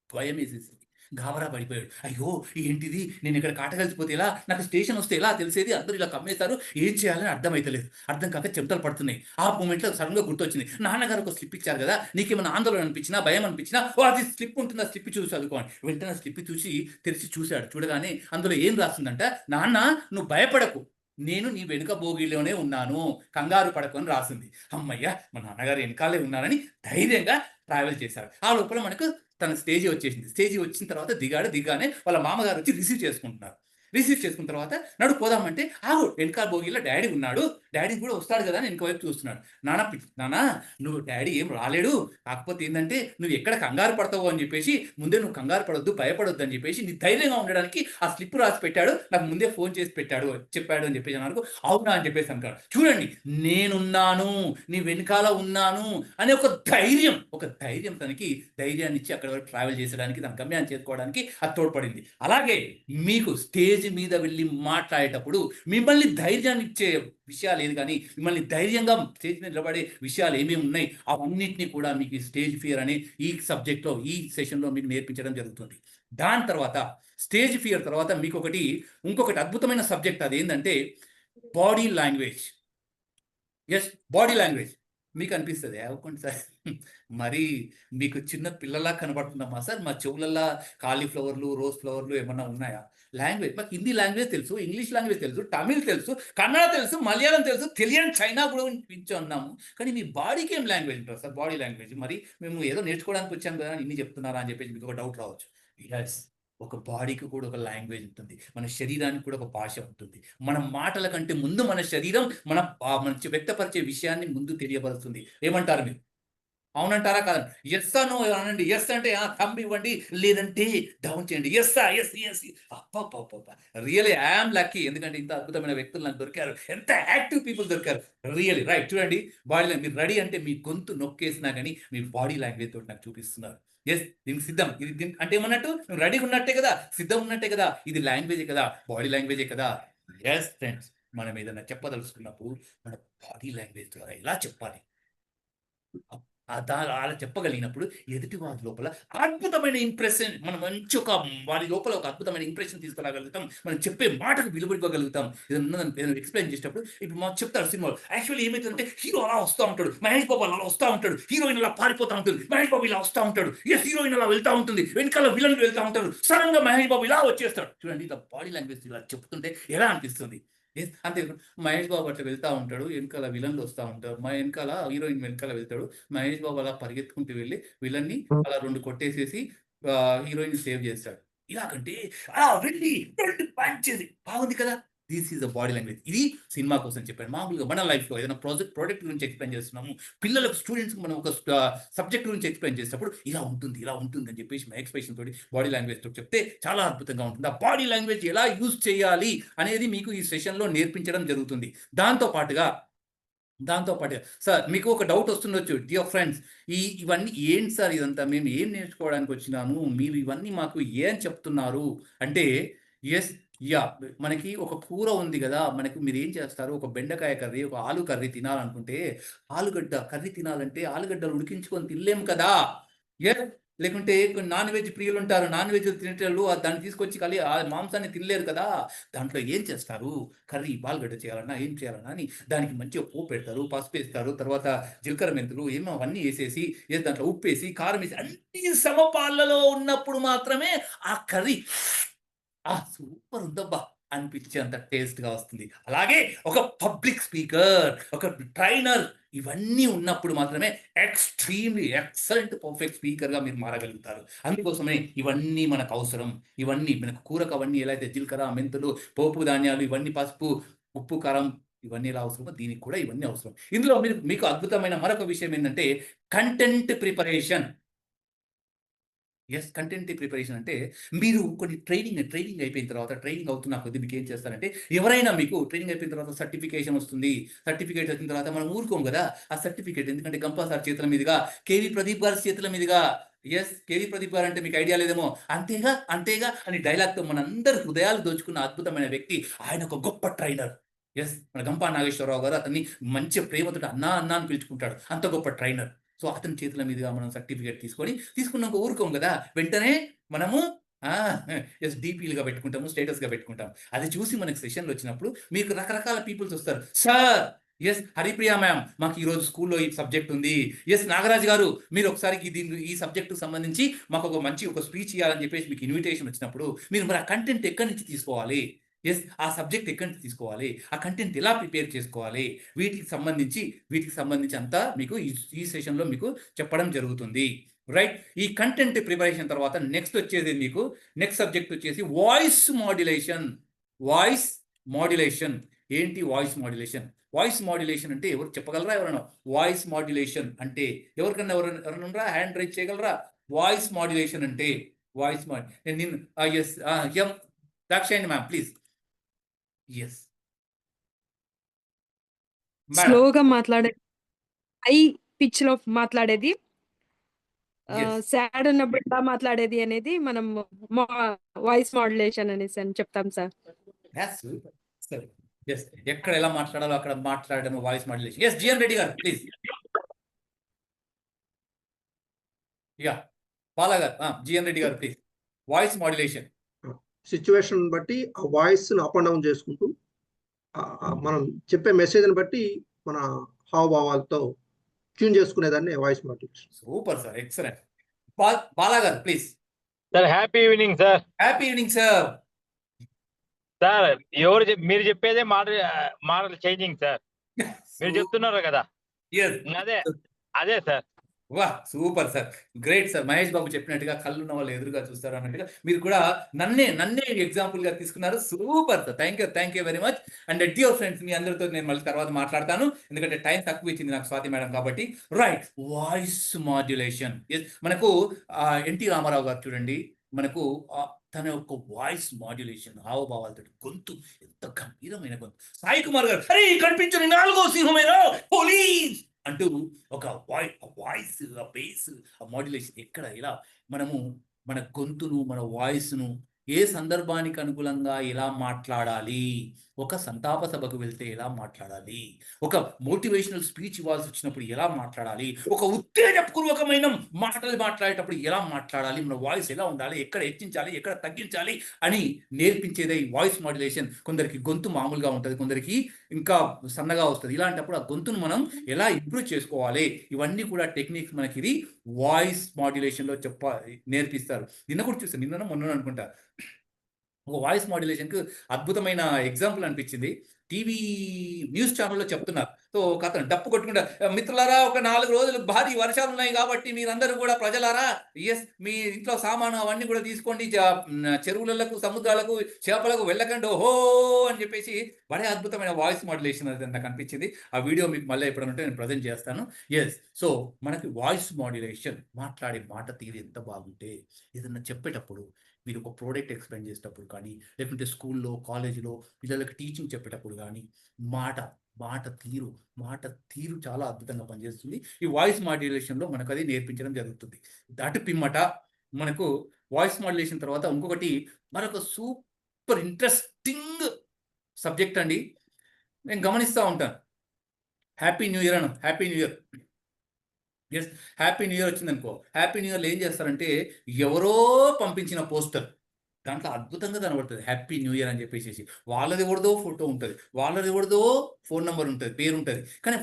భయమేసేసింది. గాబరా పడిపోయాడు. అయ్యో! ఏంటిది? నేనిక్కడ కాటగలిసిపోతే ఎలా? నాకు స్టేషన్ వస్తే ఎలా తెలిసేది? అందరూ ఇలా కమ్మేశారు. ఏం చేయాలని అర్థమైతలేదు. అర్థం కాక చెమటలు పడుతున్నాయి. ఆ మొమెంట్‌లో సడెన్‌గా గుర్తొచ్చింది. నాన్నగారు ఒక స్లిప్ ఇచ్చారు గదా! నీకేమైనా ఆందోళన అనిపించినా, భయం అనిపించినా, ఓహ్! అది స్లిప్ ఉంటుంది. ఆ స్లిప్ చూసి చదువుకో అని. వెంటనే ఆ స్లిప్ చూసి తెరిచి చూసాడు. చూడగానే అందులో ఏం రాసుందంట? నాన్న నువ్వు భయపడకు. నేను నీ వెనుక బోగీలోనే ఉన్నాను. కంగారు పడకు అని రాసుంది. హమ్మయ్య! మా నాన్నగారు ఎనకాలే ఉన్నారని ధైర్యంగా ట్రావెల్ చేశారు. ఆ లోపల మనకు తన స్టేజి వచ్చేసింది. స్టేజి వచ్చిన తర్వాత దిగాడు. దిగ్గానే వాళ్ళ మామగారు వచ్చి రిసీవ్ చేసుకుంటున్నారు. రిసీవ్ చేసుకున్న తర్వాత నడు పోదామంటే, ఆగు వెనకాల బోగీలో డ్యాడీ ఉన్నాడు. డ్యాడీ కూడా వస్తాడు గదా! అని ఎనక వైపు చూస్తున్నాడు. నాన్న నువ్వు డ్యాడీ ఏం రాలేడు. కాకపోతే ఏందంటే నువ్వు ఎక్కడ కంగారు పడతావో అని చెప్పేసి ముందే నువ్వు కంగారు పడొద్దు, భయపడొద్దు అని చెప్పేసి నీ ధైర్యంగా ఉండడానికి ఆ స్లిప్ రాసి పెట్టాడు. నాకు ముందే ఫోన్ చేసి చెప్పాడు అని చెప్పేసి అన్నారు. అవునా అని చెప్పేసి అంటాడు. చూడండి నేనున్నాను. నీ వెనకాల ఉన్నాను అనే ఒక ధైర్యం తనకి ధైర్యాన్నిచ్చి అక్కడి వరకు ట్రావెల్ చేసడానికి, తన గమ్యాన్ని చేరుకోవడానికి అది తోడ్పడింది. అలాగే మీకు స్టేజ్ మీద వెళ్లి మాట్లాడేటప్పుడు మిమ్మల్ని ధైర్యాన్నిచ్చే విషయాలేది గాని, మిమ్మల్ని ధైర్యంగా స్టేజ్ మీద నిలబడే విషయాలు ఏమేమి ఉన్నాయి, అవన్నిటిని కూడా మీకు ఈ స్టేజ్ ఫియర్ అనే ఈ సబ్జెక్ట్‌లో, ఈ సెషన్‌లో మీకు నేర్పించడం జరుగుతుంది. దాని తర్వాత స్టేజ్ ఫియర్ తర్వాత ఇంకొకటి అద్భుతమైన సబ్జెక్ట్ అదేందంటే బాడీ లాంగ్వేజ్. Body language. మీకనిపిస్తది ఊరుకోండి సార్. మరీ మీకు చిన్న పిల్లలా కనబడుతున్నామా సార్? మా చెవులల్లా కాలీఫ్లవర్‌లు, రోజ్ ఫ్లవర్‌లు ఏమన్నా ఉన్నాయా? మాకు హిందీ లాంగ్వేజ్ తెలుసు, ఇంగ్లీష్ లాంగ్వేజ్ తెలుసు, తమిళ్ తెలుసు, కన్నడ తెలుసు, మలయాళం తెలుసు, తెలియని చైనా కూడా వింటున్నాము. కానీ మీ బాడీకి ఏం లాంగ్వేజ్ ఉంటది సార్? Body language. మరి మేము ఏదో నేర్చుకోవడానికి వచ్చాం కదా! అని ఇన్ని చెప్తున్నారా అని చెప్పేసి మీకొక డౌట్ రావచ్చు. యెస్. ఒక బాడీకి కూడా ఒక లాంగ్వేజ్ ఉంటుంది. మన శరీరానికి కూడా ఒక భాష ఉంటుంది. మన మాటల కంటే ముందు మన శరీరం మన వ్యక్తపరిచే విషయాన్ని ముందు తెలియపరుస్తుంది. ఏమంటారు మీరు? అవునంటారా? కాదా? యెస్ ఆర్ నో అనండి. యెస్ అంటే థంబ్ ఇవ్వండి. లేదంటే డౌన్ చేయండి. యెస్సా? యెస్. అబ్బబ్బబ్బబ్బా! Really I am lucky. ఎందుకంటే ఇంత అద్భుతమైన వ్యక్తులు నాకు దొరికారు. ఎంత యాక్టివ్ పీపుల్ దొరికారు. Really right. చూడండి మీరు రెడీ అంటే మీ గొంతు నొక్కేసినా గాని మీ బాడీ లాంగ్వేజ్ తోటి నాకు చూపిస్తున్నారు. దీనికి సిద్ధం. అంటే ఏమన్నట్టు నువ్వు రెడీగా ఉన్నట్టే కదా! సిద్ధంగా ఉన్నట్టే కదా! ఇది లాంగ్వేజే కదా! బాడీ లాంగ్వేజే కదా! ఫ్రెండ్స్. మనం ఏదైనా చెప్పదలుచుకున్నప్పుడు మన బాడీ లాంగ్వేజ్ ద్వారా ఎలా చెప్పాలి? అలా చెప్పగలిగినప్పుడు ఎదుటి వారి లోపల అద్భుతమైన ఇంప్రెషన్ వారి లోపల ఒక అద్భుతమైన ఇంప్రెషన్ తీసుకురాగలుగుతాం. మనం చెప్పే మాటకు విలువ ఇవ్వగలుగుతాం. ఏదైనా ఎక్స్‌ప్లెయిన్ చేసేటప్పుడు ఇప్పుడు మాకు చెప్తారు సినిమాలో. యాక్చువల్లీ ఏమైతుందంటే హీరో అలా వస్తా ఉంటాడు. మహేష్ బాబు అలా వస్తా ఉంటాడు. హీరోయిన్ అలా పారిపోతా ఉంటుంది. మహేష్ బాబు ఇలా వస్తా ఉంటాడు. హీరోయిన్ అలా వెళ్తా ఉంటుంది. వెనకాల విలన్ వెళ్తా ఉంటారు. సడెన్‌గా మహేష్ బాబు ఇలా వచ్చేస్తాడు. చూడండి ఇలా బాడీ లాంగ్వేజ్ ఇలా చెప్తుంటే ఎలా అనిపిస్తుంది? అంతే మహేష్ బాబు అట్లా వెళ్తా ఉంటాడు. ఎనకాల విలన్‌లు వస్తా ఉంటారు. ఎనకాల హీరోయిన్ వెనకాల వెళ్తాడు. మహేష్ బాబు అలా పరిగెత్తుకుంటూ వెళ్లి విలన్‌ని అలా 2 కొట్టేసేసి హీరోయిన్‌ని సేవ్ చేస్తాడు. ఇలాగంటే అలా వెళ్లి 2 పంచేసి బాగుంది కదా! This is the body language. ఇది సినిమా కోసం చెప్పాను. మామూలుగా మన లైఫ్‌లో ఏదైనా ప్రొడక్ట్ గురించి ఎక్స్‌ప్లెయిన్ చేస్తున్నాము. పిల్లలకు స్టూడెంట్స్‌కి మనం ఒక సబ్జెక్ట్ గురించి ఎక్స్‌ప్లెయిన్ చేసేటప్పుడు ఇలా ఉంటుంది అని చెప్పేసి ఎక్స్‌ప్రెషన్ తోటి బాడీ లాంగ్వేజ్ తోటి చెప్తే చాలా అద్భుతంగా ఉంటుంది. ఆ బాడీ లాంగ్వేజ్ ఎలా యూజ్ చేయాలి అనేది మీకు ఈ సెషన్‌లో నేర్పించడం జరుగుతుంది. దాంతో పాటుగా సార్ మీకు ఒక డౌట్ వస్తుండొచ్చు. డియర్ ఫ్రెండ్స్ ఇవన్నీ ఏంటి సార్ ఇదంతా? మేము ఏం నేర్చుకోవడానికి వచ్చినాము? మీరు ఇవన్నీ మాకు ఏం చెప్తున్నారు? అంటే యెస్ యాహ్! మనకి ఒక కూర ఉంది గదా! మనకి మీరేం చేస్తారు, ఒక బెండకాయ కర్రీ, ఒక ఆలు కర్రీ తినాలనుకుంటే, ఆలుగడ్డ కర్రీ తినాలంటే ఆలుగడ్డలు ఉడికించుకొని తినలేము కదా! యెస్. లేకుంటే కొన్ని నాన్ వెజ్ ప్రియులుంటారు. నాన్ వెజ్ తినేటోళ్ళు దాన్ని తీసుకొచ్చి ఆ మాంసాన్ని తినలేరు కదా! దాంట్లో ఏం చేస్తారు, కర్రీ ఆలుగడ్డ చేయాలన్నా, ఏం చేయాలన్నా అని దానికి మంచిగా పోపు పెడతారు, పసుపేస్తారు, తర్వాత జీలకర్ర మెంతులు ఏమో అవన్నీ ఏసేసి, దాంట్లో ఉప్పేసి, కారమేసి అన్నీ సమపాళ్లలో ఉన్నప్పుడు మాత్రమే ఆ కర్రీ సూపర్ ఉందబ్బా! అనిపించేంత టేస్ట్‌గా వస్తుంది. అలాగే ఒక పబ్లిక్ స్పీకర్, ఒక ట్రైనర్ ఇవన్నీ ఉన్నప్పుడు మాత్రమే ఎక్స్‌ట్రీమ్‌లీ ఎక్సలెంట్ పర్ఫెక్ట్ స్పీకర్‌గా మీరు మారగలుగుతారు. అందుకోసమే ఇవన్నీ మనకవసరం. ఇవన్నీ మనకు కూరకు అవన్నీ ఎలా అయితే జీలకర్ర, మెంతులు, పోపు ధాన్యాలు ఇవన్నీ పసుపు, ఉప్పు, కారం ఇవన్నీ ఎలా అవసరమో దీనికి కూడా ఇవన్నీ అవసరం. ఇందులో మీకు అద్భుతమైన మరొక విషయం ఏందంటే కంటెంట్ ప్రిపరేషన్. కంటెంట్ ప్రిపరేషన్ అంటే మీరు కొన్ని ట్రైనింగ్ అయిపోయిన తర్వాత ట్రైనింగ్ అవుతున్న కొద్దీ మీకేం చేస్తారంటే ఎవరైనా మీకు ట్రైనింగ్ అయిపోయిన తర్వాత సర్టిఫికేషన్ వస్తుంది. సర్టిఫికేట్ వచ్చిన తర్వాత మనం ఊరుకోం గదా! ఆ సర్టిఫికేట్ ఎందుకంటే గంపా సార్ చేతుల మీదుగా, కేవీ ప్రదీప్ గారి చేతుల మీదుగా కేవీ ప్రదీప్ గారు అంటే మీకు ఐడియా లేదేమో. అంతేగా, అంతేగా అని డైలాగ్‌తో మనందరి హృదయాలు దోచుకున్న అద్భుతమైన వ్యక్తి. ఆయన ఒక గొప్ప ట్రైనర్. మన గంపా నాగేశ్వరరావు గారు అతన్ని మంచి ప్రేమతోటి అన్నా, అన్నా అని పిలుచుకుంటాడు. అంత గొప్ప ట్రైనర్. సో, అతని చేతుల మీదుగా మనం సర్టిఫికేట్ తీసుకున్నాక ఊరుకోం గదా! వెంటనే మనము ఆ! డీపీలుగా పెట్టుకుంటాము. స్టేటస్‌గా పెట్టుకుంటాం. అది చూసి మనకు సెషన్‌లొచ్చినప్పుడు మీకు రకరకాల పీపుల్స్ వస్తారు. సార్ హరిప్రియ మ్యామ్ మాకు ఈరోజు స్కూల్‌లో ఈ సబ్జెక్ట్ ఉంది. నాగరాజు గారు మీరు ఒకసారి ఈ సబ్జెక్ట్‌కి సంబంధించి మాకు ఒక స్పీచ్ ఇయ్యాలని చెప్పేసి మీకు ఇన్విటేషన్ వచ్చినప్పుడు మీరు మరి ఆ కంటెంట్ ఎక్కడి నుంచి తీసుకోవాలి? ఆ సబ్జెక్ట్ ఎక్కడి నుంచి తీసుకోవాలి? ఆ కంటెంట్ ఎలా ప్రిపేర్ చేసుకోవాలి? వీటికి సంబంధించి అంతా మీకు ఈ సెషన్‌లో మీకు చెప్పడం జరుగుతుంది. రైట్. ఈ కంటెంట్ ప్రిపరేషన్ తర్వాత నెక్స్ట్ సబ్జెక్ట్ వచ్చేసి వాయిస్ మాడ్యులేషన్. Voice modulation. ఏంటి వాయిస్ మాడ్యులేషన్? వాయిస్ మాడ్యులేషన్ అంటే ఎవరు చెప్పగలరా ఎవరైనా? వాయిస్ మాడ్యులేషన్ అంటే ఎవరైనా ఉన్నారా? హ్యాండ్ రైజ్ చేయగలరా? వాయిస్ మాడ్యులేషన్ అంటే వాయిస్ మాడ్ నేను yes. Dakshayani ma'am please. Yes. Madam. స్లోగా మాట్లాడే హై పిచ్‌లో మాట్లాడేది. యెస్. సాడ్ ఉన్నప్పుడు ఎలా మాట్లాడేది అనేది మనం మా వాయిస్ మాడ్యులేషన్ అనేసని చెప్తాం సార్. సూపర్. సరే. ఎక్కడ ఎలా మాట్లాడాలో అక్కడ మాట్లాడడం వాయిస్ మాడ్యులేషన్. జీఎన్ రెడ్డి గారు ప్లీజ్. యాహ్! బాలా గారు. జీఎన్ రెడ్డి గారు ప్లీజ్. Voice modulation. సిట్యుయేషన్ బట్టి ఆ వాయిస్‌ని అప్ అండ్ డౌన్ చేసుకుంటూ మనం చెప్పే మెసేజ్‌ని బట్టి మన హావభావాలతో ట్యూన్ చేసుకునేదాన్ని voice modulation. Super sir. Excellent. Bala గారు please. Sir happy evening sir. Happy evening sir. Sir మీరు చెప్పేదే మోడల్ చేంజింగ్ సార్. మీరు చెప్తున్నారు కదా! యెస్. అదే సార్. వాహ్! Super sir. Great sir. Mahesh Babu చెప్పినట్టుగా కళ్ళున్న వాళ్ళు ఎదురుగా చూస్తారు అన్నట్టుగా మీరు కూడా నన్నే ఎగ్జాంపుల్‌గా తీసుకున్నారు. Super sir. Thank you very much. And dear friends మీ అందరితో నేను మళ్ళీ తర్వాత మాట్లాడతాను. ఎందుకంటే టైం తక్కువ ఇచ్చింది నాకు స్వాతి మేడం కాబట్టి. రైట్. Voice modulation. మనకు 'ఎన్టీ రామారావు' గారు చూడండి. మనకు తన యొక్క వాయిస్ మాడ్యులేషన్ హావభావాలతోటి గొంతు ఎంత గంభీరమైన గొంతు. సాయి కుమార్ గారు "అరేయ్! కనిపించని నాలుగో సింహమేరా పోలీస్" అంటూ ఒక వాయిస్, ఆ బేస్, ఆ మాడ్యులేషన్ ఎలా మనము మన గొంతును, మన వాయిస్‌ను ఏ సందర్భానికి అనుగుణంగా ఎలా మాట్లాడాలి? ఒక సంతాప సభకు వెళ్తే ఎలా మాట్లాడాలి? ఒక మోటివేషనల్ స్పీచ్ ఇవ్వాల్సొచ్చినప్పుడు ఎలా మాట్లాడాలి? ఒక ఉత్తేజపూర్వకమైన మాటలు మాట్లాడేటప్పుడు ఎలా మాట్లాడాలి? మన వాయిస్ ఎలా ఉండాలి? ఎక్కడ హెచ్చించాలి? ఎక్కడ తగ్గించాలి? అని నేర్పించేదే ఈ వాయిస్ మాడ్యులేషన్. కొందరికి గొంతు మామూలుగా ఉంటది. కొందరికి ఇంకా సన్నగా వస్తది. ఇలాంటప్పుడు ఆ గొంతును మనం ఎలా ఇంప్రూవ్ చేసుకోవాలి? ఇవన్నీ కూడా టెక్నిక్స్ మనకిది వాయిస్ మాడ్యులేషన్‌లో నేర్పిస్తారు. నిన్న కూడా చూసాను. నిన్ననో, మొన్ననో అనుకుంటా. ఒక వాయిస్ మాడ్యులేషన్‌కి అద్భుతమైన ఎగ్జాంపుల్ అనిపించింది. టీవీ న్యూస్ ఛానెల్‌లో చెప్తున్నారు. సో, ఒకతను డప్పు కొట్టుకుంటా "మిత్రులారా ఒక 4 రోజులు భారీ వర్షాలున్నాయి కాబట్టి మీరందరూ కూడా ప్రజలారా మీ ఇంట్లో సామాను అవన్నీ కూడా తీసుకోండి. చెరువులకు, సముద్రాలకు, చేపలకు వెళ్ళకండి ఓహో!" అని చెప్పేసి భలే అద్భుతమైన వాయిస్ మాడ్యులేషన్ అది నాకు అనిపించింది. ఆ వీడియో మీకు మళ్ళీ ఎప్పుడైనా ఉంటే నేను ప్రెజెంట్ చేస్తాను. సో, మనకి వాయిస్ మాడ్యులేషన్ మాట్లాడే మాట తీరు ఎంత బాగుంటే ఏదన్నా చెప్పేటప్పుడు మీరు ఒక ప్రోడక్ట్ ఎక్స్‌ప్లెయిన్ చేసేటప్పుడు కానీ, లేకుంటే స్కూల్‌లో, కాలేజీలో పిల్లలకి టీచింగ్ చెప్పేటప్పుడు గానీ, మాట, మాట తీరు, మాట తీరు చాలా అద్భుతంగా పనిచేస్తుంది. ఈ వాయిస్ మాడ్యులేషన్‌లో మనకది నేర్పించడం జరుగుతుంది. అటు పిమ్మట మనకు వాయిస్ మాడ్యులేషన్ తర్వాత ఇంకొకటి మరొక సూపర్ ఇంట్రెస్టింగ్ సబ్జెక్ట్ అండి. నేను గమనిస్తూ ఉంటాను. హ్యాపీ న్యూ ఇయర్ అను, happy new year. Yes, happy new year వచ్చిందనుకో, హ్యాపీ న్యూ ఇయర్లో ఏం చేస్తారంటే ఎవరో పంపించిన పోస్టర్ దాంట్లో అద్భుతంగా కనబడుతుంది హ్యాపీ న్యూ ఇయర్ అని చెప్పేసి. వాళ్ళది ఎవరిదో ఫోటో ఉంటుంది, వాళ్ళది ఎవరిదో ఫోన్ నెంబర్ ఉంటుంది, పేరు ఉంటుంది, కానీ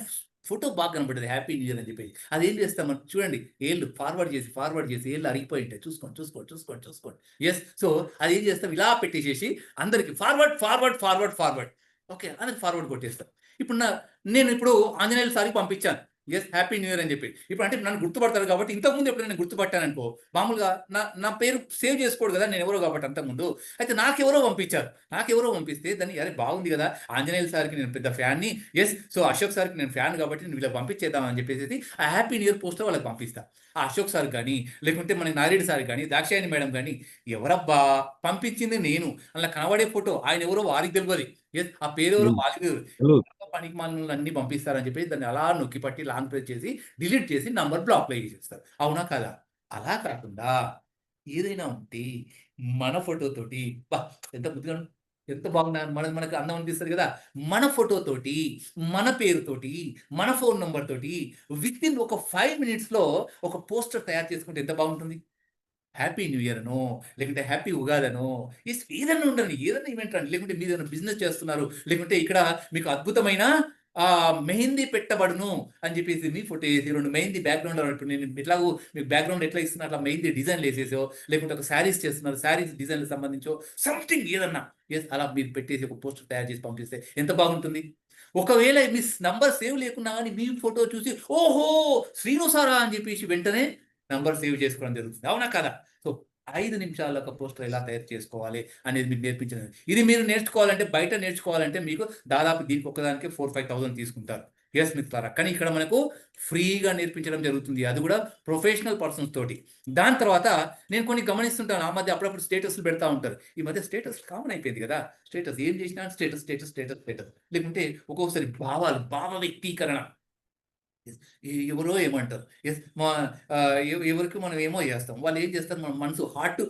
ఫోటో బాగా కనబడుతుంది హ్యాపీ న్యూ ఇయర్ అని చెప్పేసి. అదేం చేస్తాం మనం చూడండి, ఏళ్ళు ఫార్వర్డ్ చేసి ఏళ్ళు అరిగిపోయి ఉంటాయి. చూసుకోండి. ఎస్, సో అది ఏం చేస్తాం, ఇలా పెట్టేసేసి అందరికి ఫార్వర్డ్ ఓకే, అందరికి ఫార్వర్డ్ కొట్టేస్తాం. ఇప్పుడు నేను ఇప్పుడు ఆంజనేయుల సారికి పంపించాను ఎస్ హ్యాపీ న్యూ ఇయర్ అని చెప్పి. ఇప్పుడు అంటే నన్ను గుర్తుపడతారు కాబట్టి, ఇంతకుముందు ఎప్పుడు నేను గుర్తుపట్టాను అనుకో, మామూలుగా నా పేరు సేవ్ చేసుకోడు కదా నేను ఎవరో కాబట్టి అంతకుముందు. అయితే నాకెవరో పంపిస్తే దాన్ని అరే బాగుంది కదా, ఆంజనేయుల సార్కి నేను పెద్ద ఫ్యాన్ని, ఎస్ సో అశోక్ సార్కి నేను ఫ్యాన్ కాబట్టి నేను వీళ్ళకి పంపించేద్దామని చెప్పేసి ఆ హ్యాపీ న్యూ ఇయర్ పోస్టర్ వాళ్ళకి పంపిస్తా. ఆ అశోక్ సార్ కానీ, లేకుంటే మన నారాయణ సార్ కానీ, దాక్షాయణి మేడం కానీ, ఎవరబ్బా పంపించింది నేను, అలా కనబడే ఫోటో ఆయన ఎవరో వారికి తెలియదు, ఎస్ ఆ పేరు ఎవరో వారికి తెలియదు, పనికి మాలను అన్ని పంపిస్తారని చెప్పి దాన్ని అలా నొక్కి పట్టి లాంగ్ ప్రెస్ చేసి డిలీట్ చేసి నంబర్ బ్లాక్లో చేసేస్తారు. అవునా కదా? అలా కాకుండా ఏదైనా ఉంటే మన ఫోటోతోటి ఎంత ముద్దుగా ఎంత బాగున్నా మనకు అందం అనిపిస్తుంది కదా, మన ఫోటోతోటి మన పేరుతోటి మన ఫోన్ నెంబర్ తోటి విత్ ఇన్ ఒక 5 minutesలో ఒక పోస్టర్ తయారు చేసుకుంటే ఎంత బాగుంటుంది. హ్యాపీ న్యూ ఇయర్ అనో, లేకుంటే హ్యాపీ ఉగాదనో, ఏదైనా ఉండండి, ఏదైనా ఈవెంట్ రండి, లేకుంటే మీరు ఏదైనా బిజినెస్ చేస్తున్నారు, లేకుంటే ఇక్కడ మీకు అద్భుతమైన మెహందీ పెట్టబడును అని చెప్పేసి మీ ఫోటో వేసి 2 మెహందీ బ్యాక్గ్రౌండ్ ఇప్పుడు నేను ఎట్లాగో మీకు బ్యాక్గ్రౌండ్ ఎట్లా ఇస్తున్నా అట్లా మెహందీ డిజైన్లు వేసేసో, లేకుంటే ఒక శారీస్ చేస్తున్నారు, శారీస్ డిజైన్లకు సంబంధించో సంథింగ్ ఏదన్నా ఎస్ అలా మీరు పెట్టేసి ఒక పోస్టర్ తయారు చేసి పంపిస్తే ఎంత బాగుంటుంది. ఒకవేళ మీ నంబర్ సేవ్ లేకున్నా కానీ మీ ఫోటో చూసి ఓహో శ్రీను సారా అని చెప్పేసి వెంటనే నంబర్ సేవ్ చేసుకోవడం జరుగుతుంది. అవునా కదా? సో 5 నిమిషాల్లో ఒక పోస్టర్ ఎలా తయారు చేసుకోవాలి అనేది మీకు నేర్పించినది. ఇది మీరు నేర్చుకోవాలంటే బయట నేర్చుకోవాలంటే మీకు దాదాపు దీనికి ఒక్కదానికి 4,000-5,000 తీసుకుంటారు. ఎస్ మిత్రులారా, కానీ ఇక్కడ మనకు ఫ్రీగా నేర్పించడం జరుగుతుంది, అది కూడా ప్రొఫెషనల్ పర్సన్స్ తోటి. దాని తర్వాత నేను కొన్ని గమనిస్తుంటాను, ఆ మధ్య అప్పుడప్పుడు స్టేటస్లు పెడతా ఉంటారు. ఈ మధ్య స్టేటస్ కామన్ అయిపోయింది కదా, స్టేటస్ ఏం చేసినా స్టేటస్ లేకుంటే ఒక్కొక్కసారి భావ వ్యక్తీకరణ, ఎవరో ఏమంటారు, ఎస్ మా ఎవరికి మనం ఏమో చేస్తాం, వాళ్ళు ఏం చేస్తారు, మన మనసు హార్ట్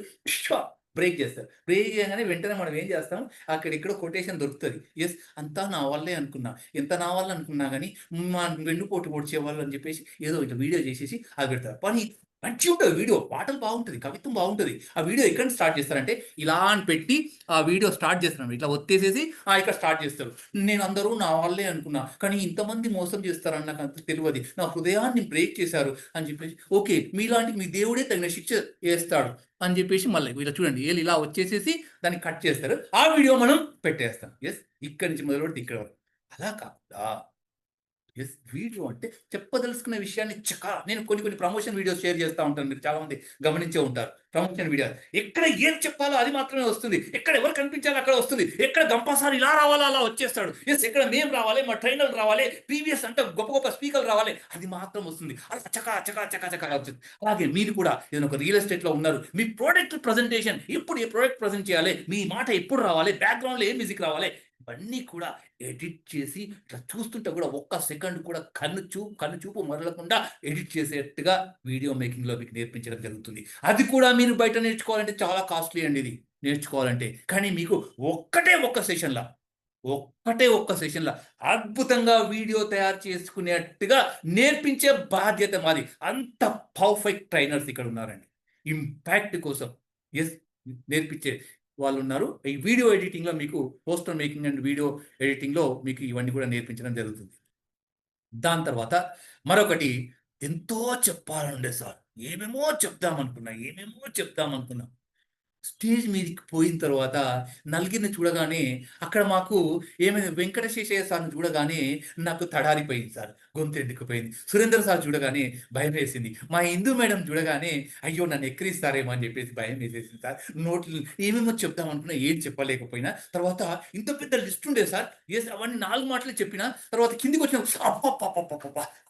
బ్రేక్ చేస్తారు. బ్రేక్ చేయగానే వెంటనే మనం ఏం చేస్తాం, అక్కడ ఎక్కడో కొటేషన్ దొరుకుతుంది, ఎస్ అంతా నా వల్లే అనుకున్నా, ఎంత నా వల్ల అనుకున్నా కానీ మా వెన్నుపోటు పొడిచేవాళ్ళు అని చెప్పేసి ఏదో ఇట్లా వీడియో చేసేసి అది పెడతారు. పని మంచిగా ఉంటుంది వీడియో, పాటలు బాగుంటుంది, కవిత్వం బాగుంటుంది. ఆ వీడియో ఎక్కడ స్టార్ట్ చేస్తారంటే ఇలా అని పెట్టి ఆ వీడియో స్టార్ట్ చేస్తున్నాను, ఇట్లా ఒత్తేసేసి ఇక్కడ స్టార్ట్ చేస్తారు. నేను అందరూ నా వాళ్ళే అనుకున్నా కానీ ఇంతమంది మోసం చేస్తారని నాకు అంత తెలియదు, నా హృదయాన్ని బ్రేక్ చేశారు అని చెప్పేసి, ఓకే మీలాంటి మీ దేవుడే తగిన శిక్ష వేస్తాడు అని చెప్పేసి మళ్ళీ ఇలా చూడండి వీళ్ళు ఇలా వచ్చేసేసి దాన్ని కట్ చేస్తారు, ఆ వీడియో మనం పెట్టేస్తాం. ఎస్ ఇక్కడి నుంచి మొదలు పెడితే ఇక్కడ వరకు. అలా కాకుండా ఎస్ వీడియో అంటే చెప్పదలుచుకున్న విషయాన్ని నేను కొన్ని ప్రమోషన్ వీడియోస్ షేర్ చేస్తూ ఉంటాను, మీరు చాలా మంది గమనించే ఉంటారు. ప్రమోషన్ వీడియో ఎక్కడ ఏం చెప్పాలో అది మాత్రమే వస్తుంది, ఎక్కడ ఎవరు కనిపించాలో అక్కడ వస్తుంది, ఎక్కడ గంపాసారి ఇలా రావాలో అలా వచ్చేస్తాడు, ఎస్ ఎక్కడ మేము రావాలి, మా ట్రైనర్ రావాలి, ప్రీవియస్ అంటే గొప్ప స్పీకర్లు రావాలి, అది మాత్రం వస్తుంది. అలా చకా వచ్చింది. అలాగే మీరు కూడా ఏదైనా ఒక రియల్ ఎస్టేట్లో ఉన్నారు, మీ ప్రోడక్ట్ ప్రజెంటేషన్ ఎప్పుడు ఏ ప్రోడక్ట్ ప్రజెంట్ చేయాలి, మీ మాట ఎప్పుడు రావాలి, బ్యాక్గ్రౌండ్లో ఏ మ్యూజిక్ రావాలి, ఇవన్నీ కూడా ఎడిట్ చేసి ఇట్లా చూస్తుంటే కూడా ఒక్క సెకండ్ కూడా కన్ను చూపు మరలకుండా ఎడిట్ చేసేట్టుగా వీడియో మేకింగ్లో మీకు నేర్పించడం జరుగుతుంది. అది కూడా మీరు బయట నేర్చుకోవాలంటే చాలా కాస్ట్లీ అండి ఇది నేర్చుకోవాలంటే. కానీ మీకు ఒక్క సెషన్లో అద్భుతంగా వీడియో తయారు చేసుకునేట్టుగా నేర్పించే బాధ్యత మాది. అంత పర్ఫెక్ట్ ట్రైనర్స్ ఇక్కడ ఉన్నారండి ఇంపాక్ట్ కోసం ఎస్ నేర్పించే వాళ్ళు ఉన్నారు. ఈ వీడియో ఎడిటింగ్లో మీకు పోస్టర్ మేకింగ్ అండ్ వీడియో ఎడిటింగ్లో మీకు ఇవన్నీ కూడా నేర్పించడం జరుగుతుంది. దాని తర్వాత మరొకటి ఎంతో చెప్పాలండే సార్, ఏమేమో చెప్దామనుకున్నా స్టేజ్ మీదకి పోయిన తర్వాత నలుగురిని చూడగానే అక్కడ మాకు ఏమైంది, వెంకటశేషయ్య సార్ని చూడగానే నాకు తడారిపోయింది సార్, గొంతు ఎండుకుపోయింది. సురేందర్ సార్ చూడగానే భయం వేసింది. మా హిందూ మేడం చూడగానే అయ్యో నన్ను ఎక్కిరిస్తారేమో అని చెప్పేసి భయం వేసేసింది సార్. నోట్లు ఏమేమో చెప్దామనుకున్నా ఏం చెప్పలేకపోయినా. తర్వాత ఇంత పెద్ద లిస్ట్ ఉండే సార్, ఎస్ అవన్నీ 4 మాటలు చెప్పిన తర్వాత కిందికి వచ్చిన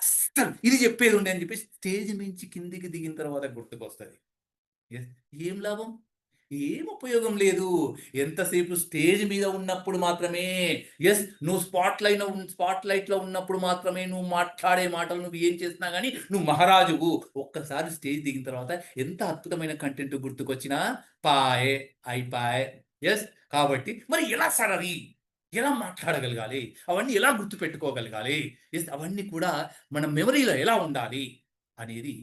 అస్సలు ఇది చెప్పేది ఉండే అని చెప్పేసి స్టేజ్ మించి కిందికి దిగిన తర్వాత గుర్తుకొస్తుంది. ఎస్ ఏం లాభం, ఏం ఉపయోగం లేదు. ఎంతసేపు స్టేజ్ మీద ఉన్నప్పుడు మాత్రమే, ఎస్ నువ్వు స్పాట్లైట్లో ఉన్నప్పుడు మాత్రమే నువ్వు మాట్లాడే మాటలు నువ్వు ఏం చేసినా కానీ నువ్వు మహారాజువు. ఒక్కసారి స్టేజ్ దిగిన తర్వాత ఎంత అద్భుతమైన కంటెంట్ గుర్తుకొచ్చినా అయిపాయే. ఎస్ కాబట్టి మరి ఎలా సార్ అది ఎలా మాట్లాడగలగాలి, అవన్నీ ఎలా గుర్తుపెట్టుకోగలగాలి, అవన్నీ కూడా మన మెమరీలో ఎలా ఉండాలి అనేది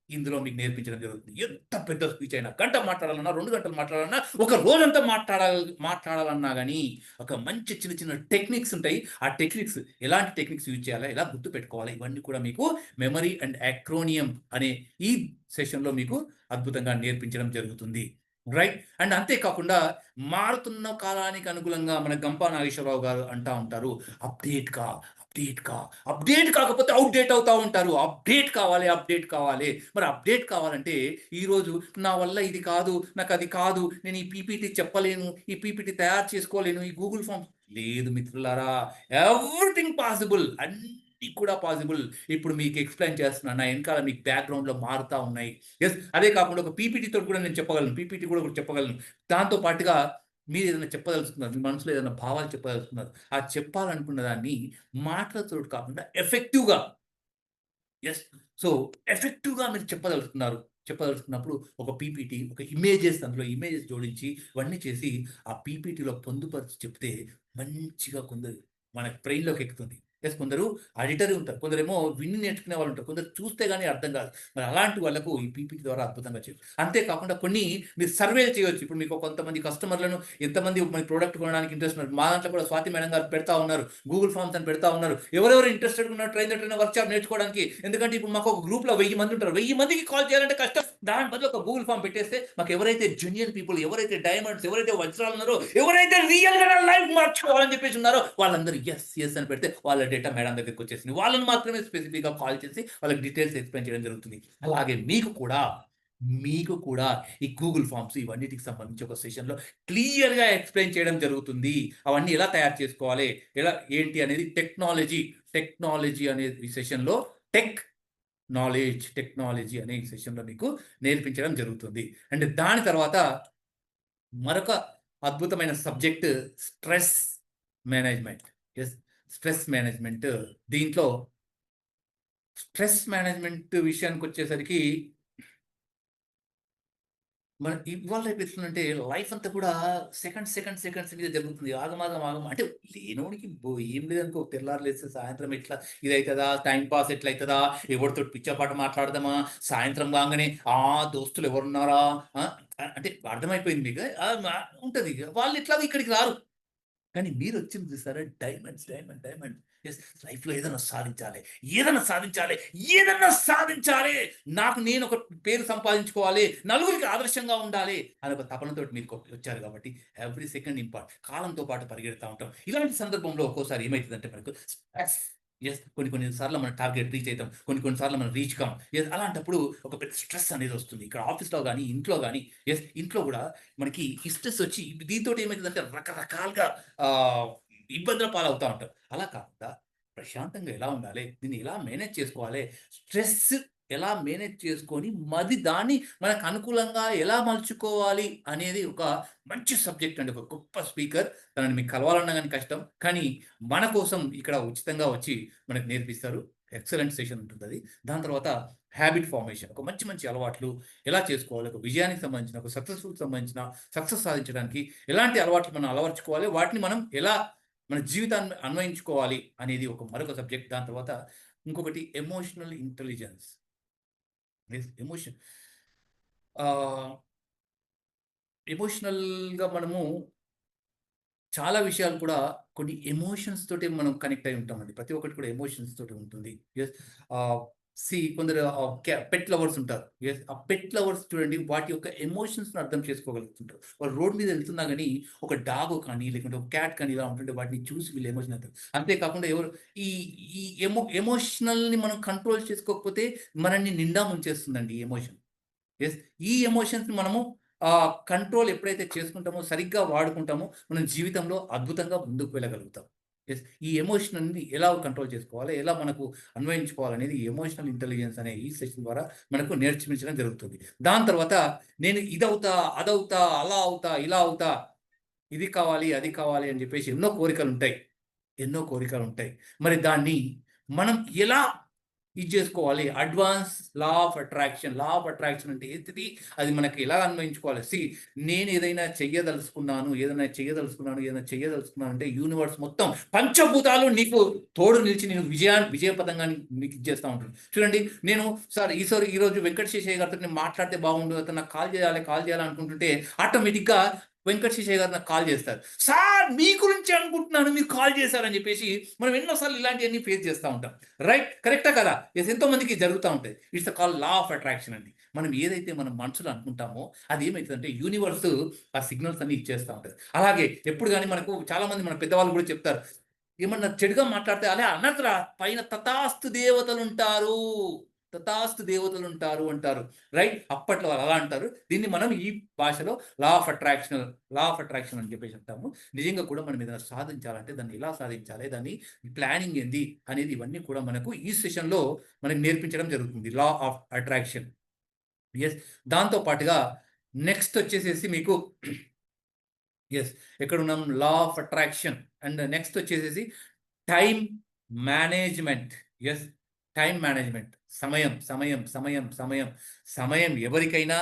ఇందులో మీకు నేర్పించడం జరుగుతుంది. ఎంత పెద్ద స్పీచ్ అయినా, గంట మాట్లాడాలన్నా, 2 గంటలు మాట్లాడాలన్నా, ఒక రోజంతా మాట్లాడాలన్నా కానీ ఒక మంచి చిన్న చిన్న టెక్నిక్స్ ఉంటాయి. ఆ టెక్నిక్స్ ఎలాంటి టెక్నిక్స్ యూజ్ చేయాలా, ఎలా గుర్తుపెట్టుకోవాలి, ఇవన్నీ కూడా మీకు మెమరీ అండ్ యాక్రోనియం అనే ఈ సెషన్లో మీకు అద్భుతంగా నేర్పించడం జరుగుతుంది. రైట్. అండ్ అంతేకాకుండా మారుతున్న కాలానికి అనుగుణంగా మన గంపా నాగేశ్వరరావు గారు అంటా ఉంటారు, అప్డేట్ కాకపోతే అవుట్డేట్ అవుతా ఉంటారు. అప్డేట్ కావాలి. మరి అప్డేట్ కావాలంటే ఈరోజు నా వల్ల ఇది కాదు, నాకు అది కాదు, నేను ఈ పీపీటీ చెప్పలేను, ఈ పీపీటీ తయారు చేసుకోలేను, ఈ గూగుల్ ఫామ్ లేదు మిత్రులారా. ఎవ్రీథింగ్ పాసిబుల్, అన్నీ కూడా పాసిబుల్. ఇప్పుడు మీకు ఎక్స్ప్లెయిన్ చేస్తున్నాను, నా వెనకాల మీకు బ్యాక్గ్రౌండ్లో మారుతా ఉన్నాయి. అదే కాకుండా ఒక పీపీటీతో కూడా నేను చెప్పగలను, పీపీటీ కూడా చెప్పగలను. దాంతో పాటుగా మీరు ఏదైనా చెప్పదలుచుకున్నారు, మీ మనసులో ఏదైనా భావాలు చెప్పదలుచుకున్నారు, ఆ చెప్పాలనుకున్న దాన్ని మాటలతో కాకుండా ఎఫెక్టివ్గా, సో ఎఫెక్టివ్గా మీరు చెప్పదలుచుకున్నప్పుడు ఒక పీపీటీ, ఒక అందులో ఇమేజెస్ జోడించి ఇవన్నీ చేసి ఆ పీపీటీలో పొందుపరిచి చెప్తే మంచిగా కొందరు మన బ్రెయిన్లోకి ఎక్కుతుంది. కొందరు ఆడిటరీ ఉంటారు, కొందరేమో విన్ని నేర్చుకునే వాళ్ళు ఉంటారు, కొందరు చూస్తే కానీ అర్థం కాదు. మరి అలాంటి వాళ్ళకు ఈ పీపీటీ ద్వారా అద్భుతంగా చేయొచ్చు. అంతేకాకుండా కొన్ని మీరు సర్వేలు చేయవచ్చు. ఇప్పుడు మీకు కొంతమంది కస్టమర్లను, ఎంతమంది మన ప్రోడక్ట్ కొనడానికి ఇంట్రెస్ట్ ఉన్నారు, మా దాంట్లో కూడా స్వాతి మేడం గారు పెడతా ఉన్నారు, గూగుల్ ఫామ్స్ అని పెడతా ఉన్నారు. ఎవరెవరు ఇంట్రెస్టెడ్ ఉన్నారు ట్రైన్ వర్క్షాప్ నేర్చుకోవడానికి? ఎందుకంటే ఇప్పుడు మాకు ఒక గ్రూప్లో 1000 మంది ఉంటారు, 1000 మందికి కాల్ చేయాలంటే కష్టం. దాని బదులు ఒక గూగుల్ ఫామ్ పెట్టేస్తే మాకు ఎవరైతే జెన్యూన్ పీపుల్, ఎవరైతే డైమండ్స్, ఎవరైతే వజ్రాలు ఉన్నారో, ఎవరైతే రియల్గా లైఫ్ మార్చుకోవాలని చెప్పేసి ఉన్నారో వాళ్ళందరూ ఎస్ అని పెడితే వాళ్ళ డేటా మేడం దగ్గరికి వచ్చేసింది. వాళ్ళని మాత్రమే స్పెసిఫిక్గా కాల్ చేసి వాళ్ళకి డీటెయిల్స్ ఎక్స్ప్లెయిన్ చేయడం జరుగుతుంది. అలాగే మీకు కూడా ఈ గూగుల్ ఫామ్స్ ఇవన్నిటికి సంబంధించి ఒక సెషన్లో క్లియర్గా ఎక్స్ప్లెయిన్ చేయడం జరుగుతుంది. అవన్నీ ఎలా తయారు చేసుకోవాలి, ఎలా ఏంటి అనేది టెక్నాలజీ అనే ఈ సెషన్లో టెక్నాలజీ అనే ఈ సెషన్లో మీకు నేర్పించడం జరుగుతుంది. అండ్ దాని తర్వాత మరొక అద్భుతమైన సబ్జెక్ట్ స్ట్రెస్ మేనేజ్మెంట్. దీంట్లో స్ట్రెస్ మేనేజ్మెంట్ విషయానికి వచ్చేసరికి మన ఇవాళ ఎట్లుందంటే లైఫ్ అంతా కూడా సెకండ్స్ మీద జరుగుతుంది. ఆగమాగం అంటే లేనోడికి ఏం లేదనుకో, తెల్లారులేస్తే సాయంత్రం ఎట్లా ఇదవుతుందా, టైం పాస్ ఎట్లయితుందా, ఎవరితో పిచ్చపాట మాట్లాడదామా, సాయంత్రం కాగానే దోస్తులు ఎవరున్నారా అంటే అర్థమైపోయింది మీకు ఉంటుంది. వాళ్ళు ఎట్లా ఇక్కడికి రారు, కానీ మీరు వచ్చింది చూసారా, డైమండ్. లైఫ్లో ఏదైనా సాధించాలి, నాకు నేను ఒక పేరు సంపాదించుకోవాలి, నలుగురికి ఆదర్శంగా ఉండాలి అని ఒక తపనతో మీరు వచ్చారు. కాబట్టి ఎవ్రీ సెకండ్ ఇంపార్టెంట్, కాలంతో పాటు పరిగెడతా ఉంటాం. ఇలాంటి సందర్భంలో ఒక్కోసారి ఏమవుతుందంటే మనకు స్ట్రెస్, కొన్ని సార్లు మన టార్గెట్ రీచ్ అవుతాం, కొన్ని సార్లు మనం రీచ్ కాం. అలాంటప్పుడు ఒక పెద్ద స్ట్రెస్ అనేది వస్తుంది. ఇక్కడ ఆఫీస్లో కానీ, ఇంట్లో కానీ. ఇంట్లో కూడా మనకి ఈ స్ట్రెస్ వచ్చి దీంతో ఏమవుతుందంటే రకరకాలుగా ఇబ్బందుల పాలవుతూ ఉంటాం. అలా కాకుండా ప్రశాంతంగా ఎలా ఉండాలి, దీన్ని ఎలా మేనేజ్ చేసుకోవాలి, స్ట్రెస్ ఎలా మేనేజ్ చేసుకొని దాన్ని మనకు అనుకూలంగా ఎలా మలుచుకోవాలి అనేది ఒక మంచి సబ్జెక్ట్ అండి. ఒక గొప్ప స్పీకర్, తనని మీకు కలవాలన్నా కానీ కష్టం, కానీ మన కోసం ఇక్కడ ఉచితంగా వచ్చి మనకు నేర్పిస్తారు. ఎక్సలెంట్ సెషన్ ఉంటుంది అది. దాని తర్వాత హ్యాబిట్ ఫార్మేషన్, ఒక మంచి అలవాట్లు ఎలా చేసుకోవాలి, ఒక విజయానికి సంబంధించిన, ఒక సక్సెస్ సాధించడానికి ఎలాంటి అలవాట్లు మనం అలవర్చుకోవాలి, వాటిని మనం ఎలా మన జీవితాన్ని అన్వయించుకోవాలి అనేది మరొక సబ్జెక్ట్. దాని తర్వాత ఇంకొకటి ఎమోషనల్ ఇంటెలిజెన్స్. ఎమోషనల్గా మనము చాలా విషయాలు కూడా కొన్ని ఎమోషన్స్ తోటి మనం కనెక్ట్ అయి ఉంటామండి. ప్రతి ఒక్కటి కూడా ఎమోషన్స్ తోటి ఉంటుంది. కొందరు పెట్ లవర్స్ ఉంటారు. ఆ పెట్ లవర్స్ చూడండి, వాటి యొక్క ఎమోషన్స్ని అర్థం చేసుకోగలుగుతుంటారు. వాళ్ళు రోడ్ మీద వెళ్తున్నా కానీ ఒక డాగ్ కానీ, లేకుంటే ఒక క్యాట్ కానీ ఇలా ఉంటుంటే వాటిని చూసి వీళ్ళు ఎమోషన్ అవుతారు. అంతేకాకుండా ఈ ఎమోషనల్ని మనం కంట్రోల్ చేసుకోకపోతే మనల్ని నిండా ముంచేస్తుందండి ఈ ఎమోషన్. ఈ ఎమోషన్స్ని మనము కంట్రోల్ ఎప్పుడైతే చేసుకుంటామో, సరిగ్గా వాడుకుంటామో, మనం జీవితంలో అద్భుతంగా ముందుకు వెళ్ళగలుగుతాం. ఈ ఎమోషనల్ని ఎలా కంట్రోల్ చేసుకోవాలి, ఎలా మనకు అన్వయించుకోవాలనేది ఈ ఎమోషనల్ ఇంటెలిజెన్స్ అనే ఈ సెషన్ ద్వారా మనకు నేర్పించడం జరుగుతుంది. దాని తర్వాత నేను ఇదవుతా, అదవుతా, అలా అవుతా, ఇలా అవుతా, ఇది కావాలి, అది కావాలి అని చెప్పేసి ఎన్నో కోరికలు ఉంటాయి. మరి దాన్ని మనం ఎలా ఇది చేసుకోవాలి. Advance law of attraction. Law of attraction అంటే ఏంటిది? అది మనకి ఎలా అన్వయించుకోవాలి? నేను ఏదైనా చెయ్యదలుచుకున్నాను అంటే యూనివర్స్ మొత్తం పంచభూతాలు నీకు తోడు నిలిచి నేను విజయపదంగా నీకు ఇచ్చేస్తూ ఉంటుంది. చూడండి, నేను సార్ ఈరోజు వెంకట శేషయ్య గారితో నేను మాట్లాడితే బాగుండు, అతను నాకు కాల్ చేయాలి అనుకుంటుంటే ఆటోమేటిక్గా వెంకట శేషయ్య గారు నాకు కాల్ చేస్తారు. సార్ మీ గురించి అనుకుంటున్నాను, మీరు కాల్ చేశారని చెప్పేసి మనం ఎన్నోసార్లు ఇలాంటివన్నీ ఫేస్ చేస్తూ ఉంటాం. రైట్, కరెక్టా కదా? ఎస్, ఎంతో మందికి జరుగుతూ ఉంటాయి. It's call law of attraction అండి. మనం ఏదైతే మనం మనసులో అనుకుంటామో అది ఏమవుతుందంటే యూనివర్స్ ఆ సిగ్నల్స్ అన్ని ఇచ్చేస్తూ ఉంటుంది. అలాగే ఎప్పుడు కానీ మనకు చాలా మంది మన పెద్దవాళ్ళు కూడా చెప్తారు, ఏమన్నా చెడుగా మాట్లాడితే అలా అనద్రా, పైన తథాస్తు దేవతలు ఉంటారు అంటారు. రైట్, అప్పట్లో వాళ్ళు అలా అంటారు. దీన్ని మనం ఈ భాషలో లా ఆఫ్ అట్రాక్షన్ అని చెప్పేసి అంటాము. నిజంగా కూడా మనం ఏదైనా సాధించాలంటే దాన్ని ఎలా సాధించాలి, దాన్ని ప్లానింగ్ ఏంది అనేది ఇవన్నీ కూడా మనకు ఈ సెషన్లో మనకి నేర్పించడం జరుగుతుంది. లా ఆఫ్ అట్రాక్షన్. ఎస్, దాంతో పాటుగా నెక్స్ట్ వచ్చేసేసి మీకు ఎక్కడున్నాం? Law of attraction. And next వచ్చేసేసి time management. Yes, time management. సమయం ఎవరికైనా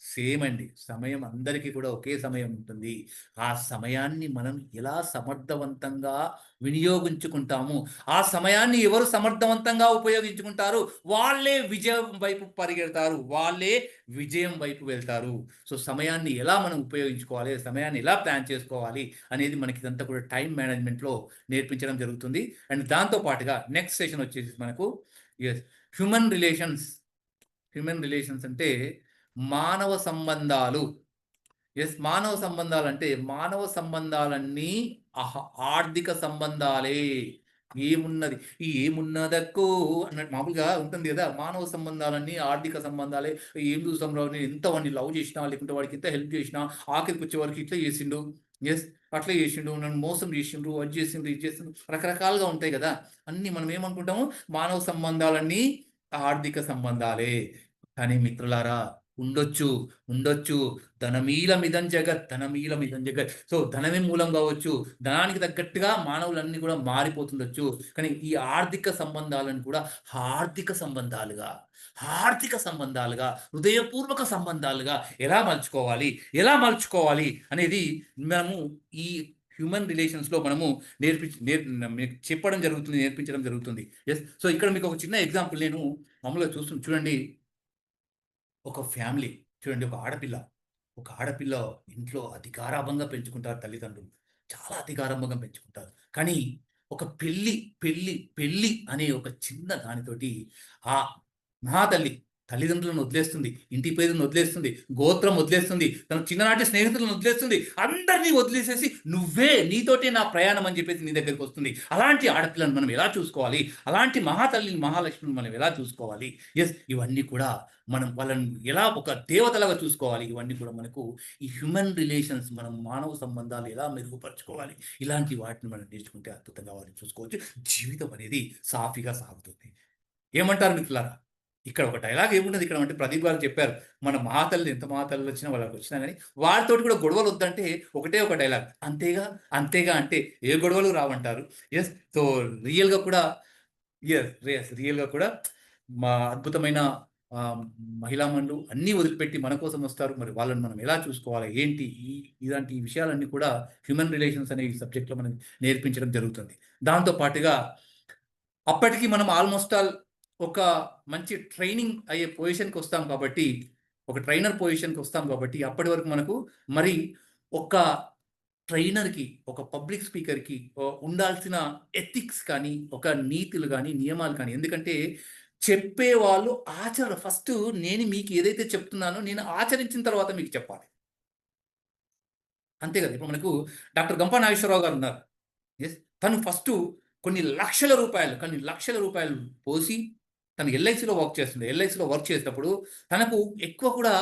సేమ్ అండి. సమయం అందరికీ కూడా ఒకే సమయం ఉంటుంది. ఆ సమయాన్ని మనం ఎలా సమర్థవంతంగా వినియోగించుకుంటాము, ఆ సమయాన్ని ఎవరు సమర్థవంతంగా ఉపయోగించుకుంటారు వాళ్ళే విజయం వైపు పరిగెడతారు, వాళ్ళే విజయం వైపు వెళ్తారు. సో సమయాన్ని ఎలా మనం ఉపయోగించుకోవాలి, సమయాన్ని ఎలా ప్లాన్ చేసుకోవాలి అనేది మనకి ఇదంతా కూడా టైం మేనేజ్మెంట్లో నేర్పించడం జరుగుతుంది. అండ్ దాంతో పాటుగా నెక్స్ట్ సెషన్ వచ్చేసి మనకు హ్యూమన్ రిలేషన్స్ అంటే మానవ సంబంధాలు. మానవ సంబంధాలు అంటే మానవ సంబంధాలన్నీ ఆర్థిక సంబంధాలే. ఏమున్నదక్కో అన్నట్టు మామూలుగా ఉంటుంది కదా. మానవ సంబంధాలన్నీ ఆర్థిక సంబంధాలే. ఏం చూసాం రావు, నేను ఎంత వాడిని లవ్ చేసినా, లేకుంటే వాడికి ఎంత హెల్ప్ చేసినా, ఆఖరికి వచ్చే వారికి ఇట్లా చేసిండు, అట్లా చేసిండు, నన్ను మోసం చేసిండ్రు, అది చేసిండ్రు, ఇది చేసిండ్రు, రకరకాలుగా ఉంటాయి కదా. అన్నీ మనం ఏమనుకుంటాము, మానవ సంబంధాలన్నీ ఆర్థిక సంబంధాలే. కానీ మిత్రులారా, ఉండొచ్చు ధనమీలమిదం జగత్. సో ధనమే మూలం కావచ్చు, ధనానికి తగ్గట్టుగా మానవులన్నీ కూడా మారిపోతుండొచ్చు. కానీ ఈ ఆర్థిక సంబంధాలను కూడా ఆర్థిక సంబంధాలుగా హృదయపూర్వక సంబంధాలుగా ఎలా మలుచుకోవాలి అనేది మనము ఈ హ్యూమన్ రిలేషన్స్లో మనము నేర్పించడం జరుగుతుంది. సో ఇక్కడ మీకు ఒక చిన్న ఎగ్జాంపుల్ నేను మామూలుగా చూడండి. ఒక ఫ్యామిలీ చూడండి, ఒక ఆడపిల్ల ఇంట్లో అతి గారాబంగా పెంచుకుంటారు తల్లిదండ్రులు, చాలా అతి గారాబంగా పెంచుకుంటారు. కానీ ఒక పెళ్ళి అనే ఒక చిన్న దానితోటి ఆ తల్లిదండ్రులను వదిలేస్తుంది, ఇంటి పేరును వదిలేస్తుంది, గోత్రం వదిలేస్తుంది, తన చిన్ననాటి స్నేహితులను వదిలేస్తుంది, అందరినీ వదిలేసేసి నీతోటే నా ప్రయాణం అని చెప్పేసి నీ దగ్గరికి వస్తుంది. అలాంటి ఆడపిల్లను మనం ఎలా చూసుకోవాలి, అలాంటి మహాతల్లిని మహాలక్ష్మిని మనం ఎలా చూసుకోవాలి, ఇవన్నీ కూడా మనం వాళ్ళని ఎలా ఒక దేవతలాగా చూసుకోవాలి, ఇవన్నీ కూడా మనకు ఈ హ్యూమన్ రిలేషన్స్, మనం మానవ సంబంధాలు ఎలా మెరుగుపరచుకోవాలి, ఇలాంటి వాటిని మనం నేర్చుకుంటే అద్భుతంగా వారిని చూసుకోవచ్చు. జీవితం అనేది సాఫీగా సాగుతుంది. ఏమంటారు మిత్రులారా? ఇక్కడ ఒక డైలాగ్ ఏమున్నది ఇక్కడ అంటే, ప్రదీప్ గారు చెప్పారు, మన ఎంత మహాతల్లి వచ్చినా వాళ్ళకి వచ్చినా కానీ వారితోటి కూడా గొడవలు వద్దంటే ఒకటే ఒక డైలాగ్, అంతేగా అంటే ఏ గొడవలు రావంటారు. సో రియల్గా కూడా మా అద్భుతమైన మహిళామణులు అన్నీ వదిలిపెట్టి మన కోసం వస్తారు. మరి వాళ్ళని మనం ఎలా చూసుకోవాలి, ఏంటి, ఇలాంటి విషయాలన్నీ కూడా హ్యూమన్ రిలేషన్స్ అనే ఈ సబ్జెక్ట్లో మనం నేర్పించడం జరుగుతుంది. దాంతో పాటుగా అప్పటికి మనం ఆల్మోస్ట్ ఆల్ ఒక మంచి ట్రైనింగ్ అయ్యే పొజిషన్కి వస్తాం కాబట్టి, ఒక ట్రైనర్ పొజిషన్కి వస్తాం కాబట్టి, అప్పటి వరకు మనకు మరి ఒక ట్రైనర్కి, ఒక పబ్లిక్ స్పీకర్కి ఉండాల్సిన ఎథిక్స్ కానీ, ఒక నీతులు కానీ, నియమాలు కానీ, ఎందుకంటే చెప్పేవాళ్ళు ఫస్ట్ నేను మీకు ఏదైతే చెప్తున్నానో నేను ఆచరించిన తర్వాత మీకు చెప్పాలి, అంతే కదా. ఇప్పుడు మనకు డాక్టర్ గంపా నాగేశ్వరరావు గారు ఉన్నారు. తను ఫస్ట్ కొన్ని లక్షల రూపాయలు పోసి తను ఎల్ఐసిలో వర్క్ చేసేటప్పుడు తనకు ఎక్కువ కూడా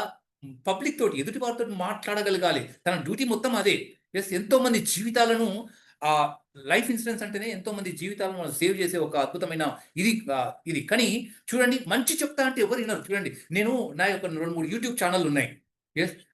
పబ్లిక్ తోటి, ఎదుటి వారితో మాట్లాడగలగాలి. తన డ్యూటీ మొత్తం అదే. ఎంతోమంది జీవితాలను, ఆ లైఫ్ ఇన్సూరెన్స్ అంటేనే ఎంతోమంది జీవితాలను మనం సేవ్ చేసే ఒక అద్భుతమైన ఇది. కానీ చూడండి, మంచి చెప్తా అంటే ఎవరు వినరు. చూడండి, నా యొక్క 2-3 యూట్యూబ్ ఛానల్ ఉన్నాయి.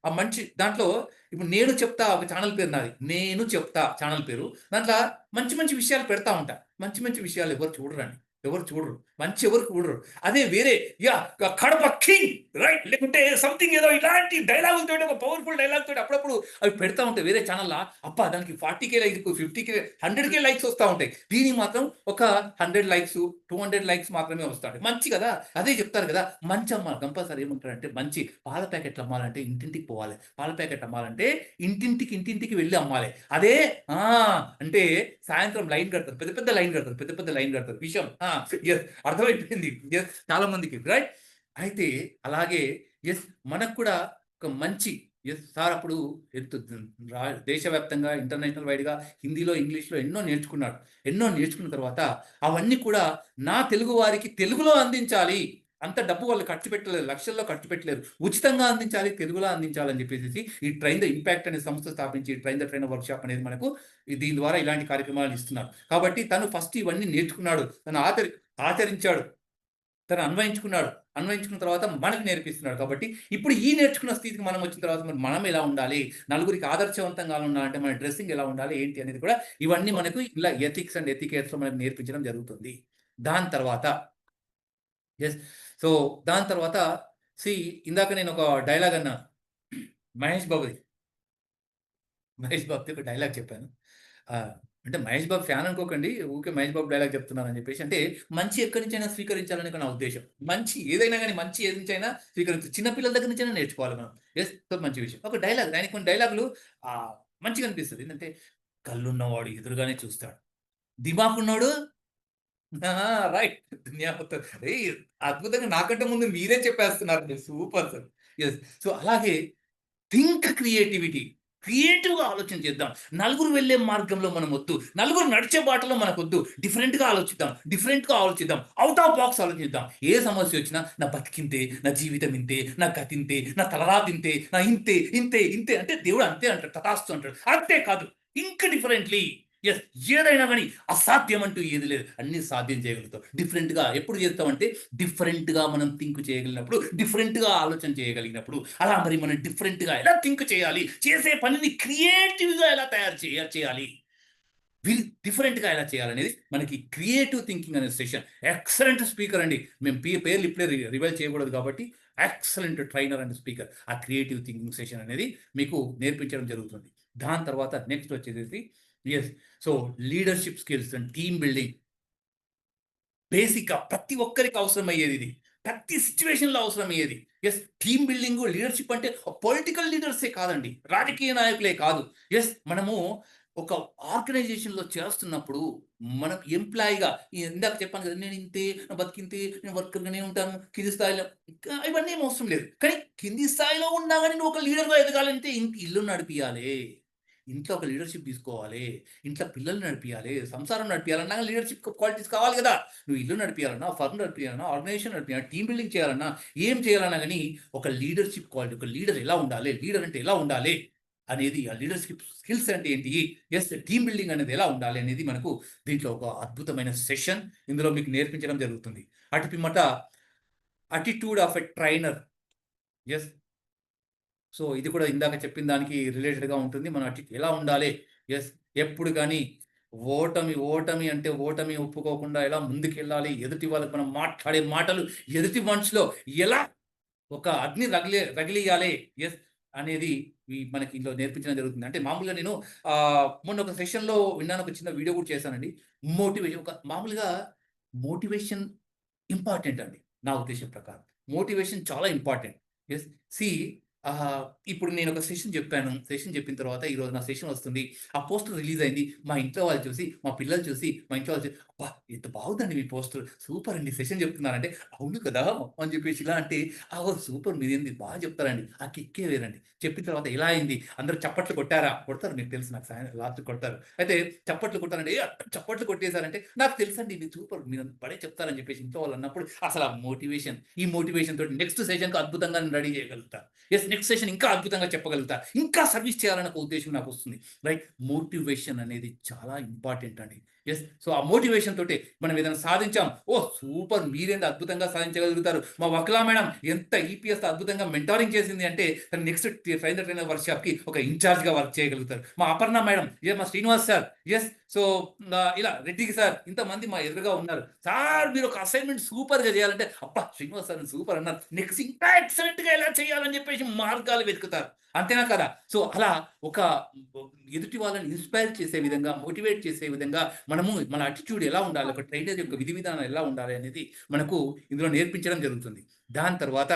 ఆ మంచి దాంట్లో ఇప్పుడు నేను చెప్తా ఒక ఛానల్ పేరు నాది, నేను చెప్తా ఛానల్ పేరు. దాంట్లో మంచి విషయాలు పెడతా ఉంటా. మంచి విషయాలు ఎవరు చూడరండి. ఎవరు చూడరు, మంచి ఎవరు చూడరు. అదే వేరే యా కడప కింగ్ రైట్, లేకుంటే సంథింగ్ ఏదో ఇలాంటి డైలాగులు తోటి, ఒక పవర్ఫుల్ డైలాగ్ తోటి అప్పుడప్పుడు అవి పెడతా ఉంటాయి వేరే ఛానల్లా. అప్ప దానికి 40K like, 50K 100K likes వస్తూ ఉంటాయి. దీనికి మాత్రం ఒక 100 లైక్స్ 200 లైక్స్ మాత్రమే వస్తాయి. మంచి కదా, అదే చెప్తారు కదా, మంచి అమ్మాలి కంపల్సరీ. ఏమంటారంటే మంచి పాల ప్యాకెట్లు అమ్మాలంటే ఇంటింటికి పోవాలి, పాల ప్యాకెట్ అమ్మాలంటే ఇంటింటికి వెళ్ళి అమ్మాలి. అదే అంటే సాయంత్రం లైన్ కడతారు, పెద్ద లైన్ కడతారు విషయం. అర్థమైపోయింది చాలా మందికి, రైట్? అయితే అలాగే మనకు కూడా ఒక మంచి సార్ అప్పుడు దేశవ్యాప్తంగా ఇంటర్నేషనల్ వైడ్గా హిందీలో ఇంగ్లీష్లో ఎన్నో నేర్చుకున్న తర్వాత అవన్నీ కూడా నా తెలుగు వారికి తెలుగులో అందించాలి. అంత డబ్బు వాళ్ళు ఖర్చు పెట్టలేరు, లక్షల్లో ఖర్చు పెట్టలేరు, ఉచితంగా అందించాలి, తెలుగులో అందించాలని చెప్పేసి ఈ ట్రైన్ ద ఇంపాక్ట్ అనే సంస్థ స్థాపించి ట్రైన్ ద ట్రైనర్ వర్క్షాప్ అనేది మనకు దీని ద్వారా ఇలాంటి కార్యక్రమాలు ఇస్తున్నారు. కాబట్టి తను ఫస్ట్ ఇవన్నీ నేర్చుకున్నాడు, తను ఆచరించాడు, తను అన్వయించుకున్న తర్వాత మనకు నేర్పిస్తున్నాడు. కాబట్టి ఇప్పుడు ఈ నేర్చుకున్న స్థితికి మనం వచ్చిన తర్వాత మనం ఎలా ఉండాలి, నలుగురికి ఆదర్శవంతంగా ఉండాలంటే మన డ్రెస్సింగ్ ఎలా ఉండాలి ఏంటి అనేది కూడా ఇవన్నీ మనకు ఇలా ఎథిక్స్ అండ్ ఎథికేట్స్లో మనకు నేర్పించడం జరుగుతుంది. దాని తర్వాత దాని తర్వాత ఇందాక నేను ఒక డైలాగ్ అన్నా, మహేష్ బాబుది ఒక డైలాగ్ చెప్పాను. అంటే మహేష్ బాబు ఫ్యాన్ అనుకోకండి, ఊరికే మహేష్ బాబు డైలాగ్ చెప్తున్నానని చెప్పేసి. అంటే మంచి ఎక్కడి నుంచైనా స్వీకరించాలని నా ఉద్దేశం. మంచి ఏదైనా కానీ మంచి ఏది నుంచైనా స్వీకరించాలి, చిన్నపిల్లల దగ్గర నుంచైనా నేర్చుకోవాలి మనం. మంచి విషయం. ఒక డైలాగ్, దానికి కొన్ని డైలాగులు మంచిగా అనిపిస్తుంది. ఏంటంటే కళ్ళున్నవాడు ఎదురుగానే చూస్తాడు, దిమాకున్నాడు రైట్ దునియా మొత్తం. అద్భుతంగా నాకంటే ముందు మీరే చెప్పేస్తున్నారు, సూపర్ సార్. సో అలాగే థింక్ క్రియేటివ్గా ఆలోచన చేద్దాం. నలుగురు వెళ్ళే మార్గంలో మనం వద్దు, నలుగురు నడిచే బాటలో మనకొద్దు. డిఫరెంట్గా ఆలోచిద్దాం, అవుట్ ఆఫ్ బాక్స్ ఆలోచిద్దాం. ఏ సమస్య వచ్చినా నా బతికింతే, నా జీవితం ఇంతే, నా గతి ఇంతే, నా తలరాతింతే, నా ఇంతే అంటే దేవుడు అంతే అంటాడు, తథాస్తు అంటాడు. అంతే కాదు, ఇంకా డిఫరెంట్లీ. ఏదైనా కానీ అసాధ్యం అంటూ ఏది లేదు, అన్ని సాధ్యం చేయగలుగుతాం. డిఫరెంట్గా ఎప్పుడు చేస్తామంటే డిఫరెంట్గా మనం థింక్ చేయగలిగినప్పుడు, డిఫరెంట్గా ఆలోచన చేయగలిగినప్పుడు. అలా మరి మనం డిఫరెంట్గా ఎలా థింక్ చేయాలి, చేసే పనిని క్రియేటివ్గా ఎలా తయారు చేయాలి, డిఫరెంట్గా ఎలా చేయాలనేది మనకి క్రియేటివ్ థింకింగ్ అనే సెషన్. ఎక్సలెంట్ స్పీకర్ అండి, మేము పేర్లు ఇప్పుడే రివైల్ చేయకూడదు కాబట్టి ఎక్సలెంట్ ట్రైనర్ అండ్ స్పీకర్. ఆ క్రియేటివ్ థింకింగ్ సెషన్ అనేది మీకు నేర్పించడం జరుగుతుంది. దాని తర్వాత నెక్స్ట్ వచ్చేసి so leadership skills and team building. బేసిక్గా ప్రతి ఒక్కరికి అవసరమయ్యేది ఇది, ప్రతి సిచ్యువేషన్లో అవసరమయ్యేది. టీమ్ బిల్డింగ్, లీడర్షిప్ అంటే పొలిటికల్ లీడర్సే కాదండి, రాజకీయ నాయకులే కాదు. మనము ఒక ఆర్గనైజేషన్లో చేస్తున్నప్పుడు మనం ఎంప్లాయీగా, ఇందాక చెప్పాను కదా, నేను ఇంతే, నా బతికింతే, నేను వర్కర్గానే ఉంటాను, కింది స్థాయిలో, ఇవన్నీ ఏం అవసరం లేదు. కానీ కింది స్థాయిలో ఉన్నా కానీ నువ్వు ఒక లీడర్గా ఎదగాలంటే ఇల్లు నడిపియాలి, ఇంట్లో ఒక లీడర్షిప్ తీసుకోవాలి, ఇంట్లో పిల్లలు నడిపియాలి, సంసారం నడిపియాలన్నా లీడర్షిప్ క్వాలిటీస్ కావాలి కదా. నువ్వు ఇల్లు నడిపియాలన్నా, ఫర్మ్ నడిపియాలన్నా, ఆర్గనైజేషన్ నడిపియాలన్నా, టీమ్ బిల్డింగ్ చేయాలన్నా, ఏం చేయాలన్నా కానీ ఒక లీడర్షిప్ క్వాలిటీ, ఒక లీడర్ ఎలా ఉండాలి, లీడర్ అంటే ఎలా ఉండాలి అనేది, ఆ లీడర్షిప్ స్కిల్స్ అంటే ఏంటి, టీమ్ బిల్డింగ్ అనేది ఎలా ఉండాలి అనేది మనకు దీంట్లో ఒక అద్భుతమైన సెషన్ ఇందులో మీకు నేర్పించడం జరుగుతుంది. అటు పిమ్మట attitude of a trainer. So ఇది కూడా ఇందాక చెప్పిన దానికి రిలేటెడ్గా ఉంటుంది. మనం ఎలా ఉండాలి, ఎప్పుడు కానీ ఓటమి అంటే ఓటమి ఒప్పుకోకుండా ఎలా ముందుకెళ్ళాలి, ఎదుటి వాళ్ళకి మనం మాట్లాడే మాటలు ఎదుటి మనసులో ఎలా ఒక అగ్ని రగిలియాలి అనేది మనకి ఇందులో నేర్పించడం జరుగుతుంది. అంటే మామూలుగా నేను మొన్న ఒక సెషన్లో విన్నాను, ఒక చిన్న వీడియో కూడా చేశానండి. మామూలుగా మోటివేషన్ ఇంపార్టెంట్ అండి, నా ఉద్దేశం ప్రకారం మోటివేషన్ చాలా ఇంపార్టెంట్. ఇప్పుడు నేను ఒక సెషన్ చెప్పిన తర్వాత ఈరోజు నా సెషన్ వస్తుంది, ఆ పోస్టర్ రిలీజ్ అయింది. మా ఇంట్లో వాళ్ళు చూసి, మా పిల్లలు చూసి, మా ఇంట్లో వాళ్ళు చూసి, అబ్బా ఎంత బాగుందండి మీ పోస్టర్, సూపర్ అండి సెషన్ చెప్తున్నారంటే, అవును కదా అని చెప్పేసి ఇలా అంటే, సూపర్ మీరేంది బాగా చెప్తారండి, ఆ కిక్కే వేరండి. చెప్పిన తర్వాత ఇలా అయింది, అందరూ చప్పట్లు కొడతారు, మీకు తెలుసు, నాకు లాస్ట్ కొడతారు. అయితే చప్పట్లు కొట్టారంటే, చప్పట్లు కొట్టేశారంటే నాకు తెలుసండి మీరు సూపర్, మీరు పడే చెప్తారని చెప్పేసి ఇంట్లో వాళ్ళు అన్నప్పుడు అసలు ఆ ఈ మోటివేషన్ తోటి నెక్స్ట్ సెషన్కి అద్భుతంగా రెడీ చేయగలుగుతారు. నెక్స్ట్ సెషన్ ఇంకా అద్భుతంగా చెప్పగలుగుతా, ఇంకా సర్వీస్ చేయాలనే ఒక ఉద్దేశం నాకు వస్తుంది. రైట్, మోటివేషన్ అనేది చాలా ఇంపార్టెంట్ అండి. ఎస్. సో ఆ మోటివేషన్ తోటి మనం ఏదైనా సాధించాం, ఓ సూపర్, మీరేంత అద్భుతంగా సాధించగలుగుతారు, మా వకలా మేడం ఎంత ఈపీఎస్ అద్భుతంగా మెంటారింగ్ చేసింది అంటే తను నెక్స్ట్ ట్రైనర్ వర్క్షాప్ కి ఒక ఇన్ఛార్జ్ గా వర్క్ చేయగలుగుతారు. మా అపర్ణ మేడం, మా శ్రీనివాస్ సార్, ఎస్. సో ఇలా రెడ్డికి సార్, ఇంతమంది మా ఎదురుగా ఉన్నారు. సార్ మీరు ఒక అసైన్మెంట్ సూపర్ గా చేయాలంటే, అబ్బా శ్రీనివాస్ సార్ సూపర్ అన్నారు, నెక్స్ట్ ఇంకా ఎక్సలెంట్ గా ఎలా చేయాలని చెప్పేసి మార్గాలు వెతుకుతారు. అంతేనా కదా? సో అలా ఒక ఎదుటి వాళ్ళని ఇన్స్పైర్ చేసే విధంగా, మోటివేట్ చేసే విధంగా మనము మన అటిట్యూడ్ ఎలా ఉండాలి, ఒక ట్రైనర్ యొక్క విధి విధానం ఎలా ఉండాలి అనేది మనకు ఇందులో నేర్పించడం జరుగుతుంది. దాని తర్వాత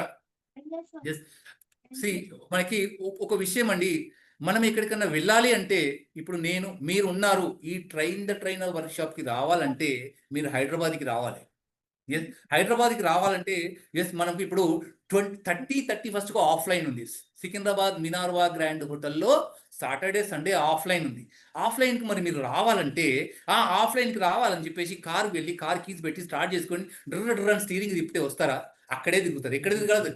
మనకి ఒక విషయం అండి, మనం ఎక్కడికన్నా వెళ్ళాలి అంటే, ఇప్పుడు మీరు ఉన్నారు ఈ ట్రైనర్ వర్క్షాప్కి రావాలంటే మీరు హైదరాబాద్కి రావాలి. ఎస్, హైదరాబాద్కి రావాలంటే మనకు ఇప్పుడు 31st ఆఫ్లైన్ ఉంది. సికింద్రాబాద్ మినార్వా గ్రాండ్ హోటల్లో సాటర్డే సండే ఆఫ్లైన్ ఉంది. ఆఫ్లైన్కి మరి మీరు రావాలంటే, ఆ ఆఫ్లైన్కి రావాలని చెప్పేసి కారు వెళ్ళి కార్ కీస్ పెట్టి స్టార్ట్ చేసుకొని డ్రర్ స్టీరింగ్ తిప్పితే వస్తారా? అక్కడే తిరుగుతారు. ఎక్కడ తిరగదు?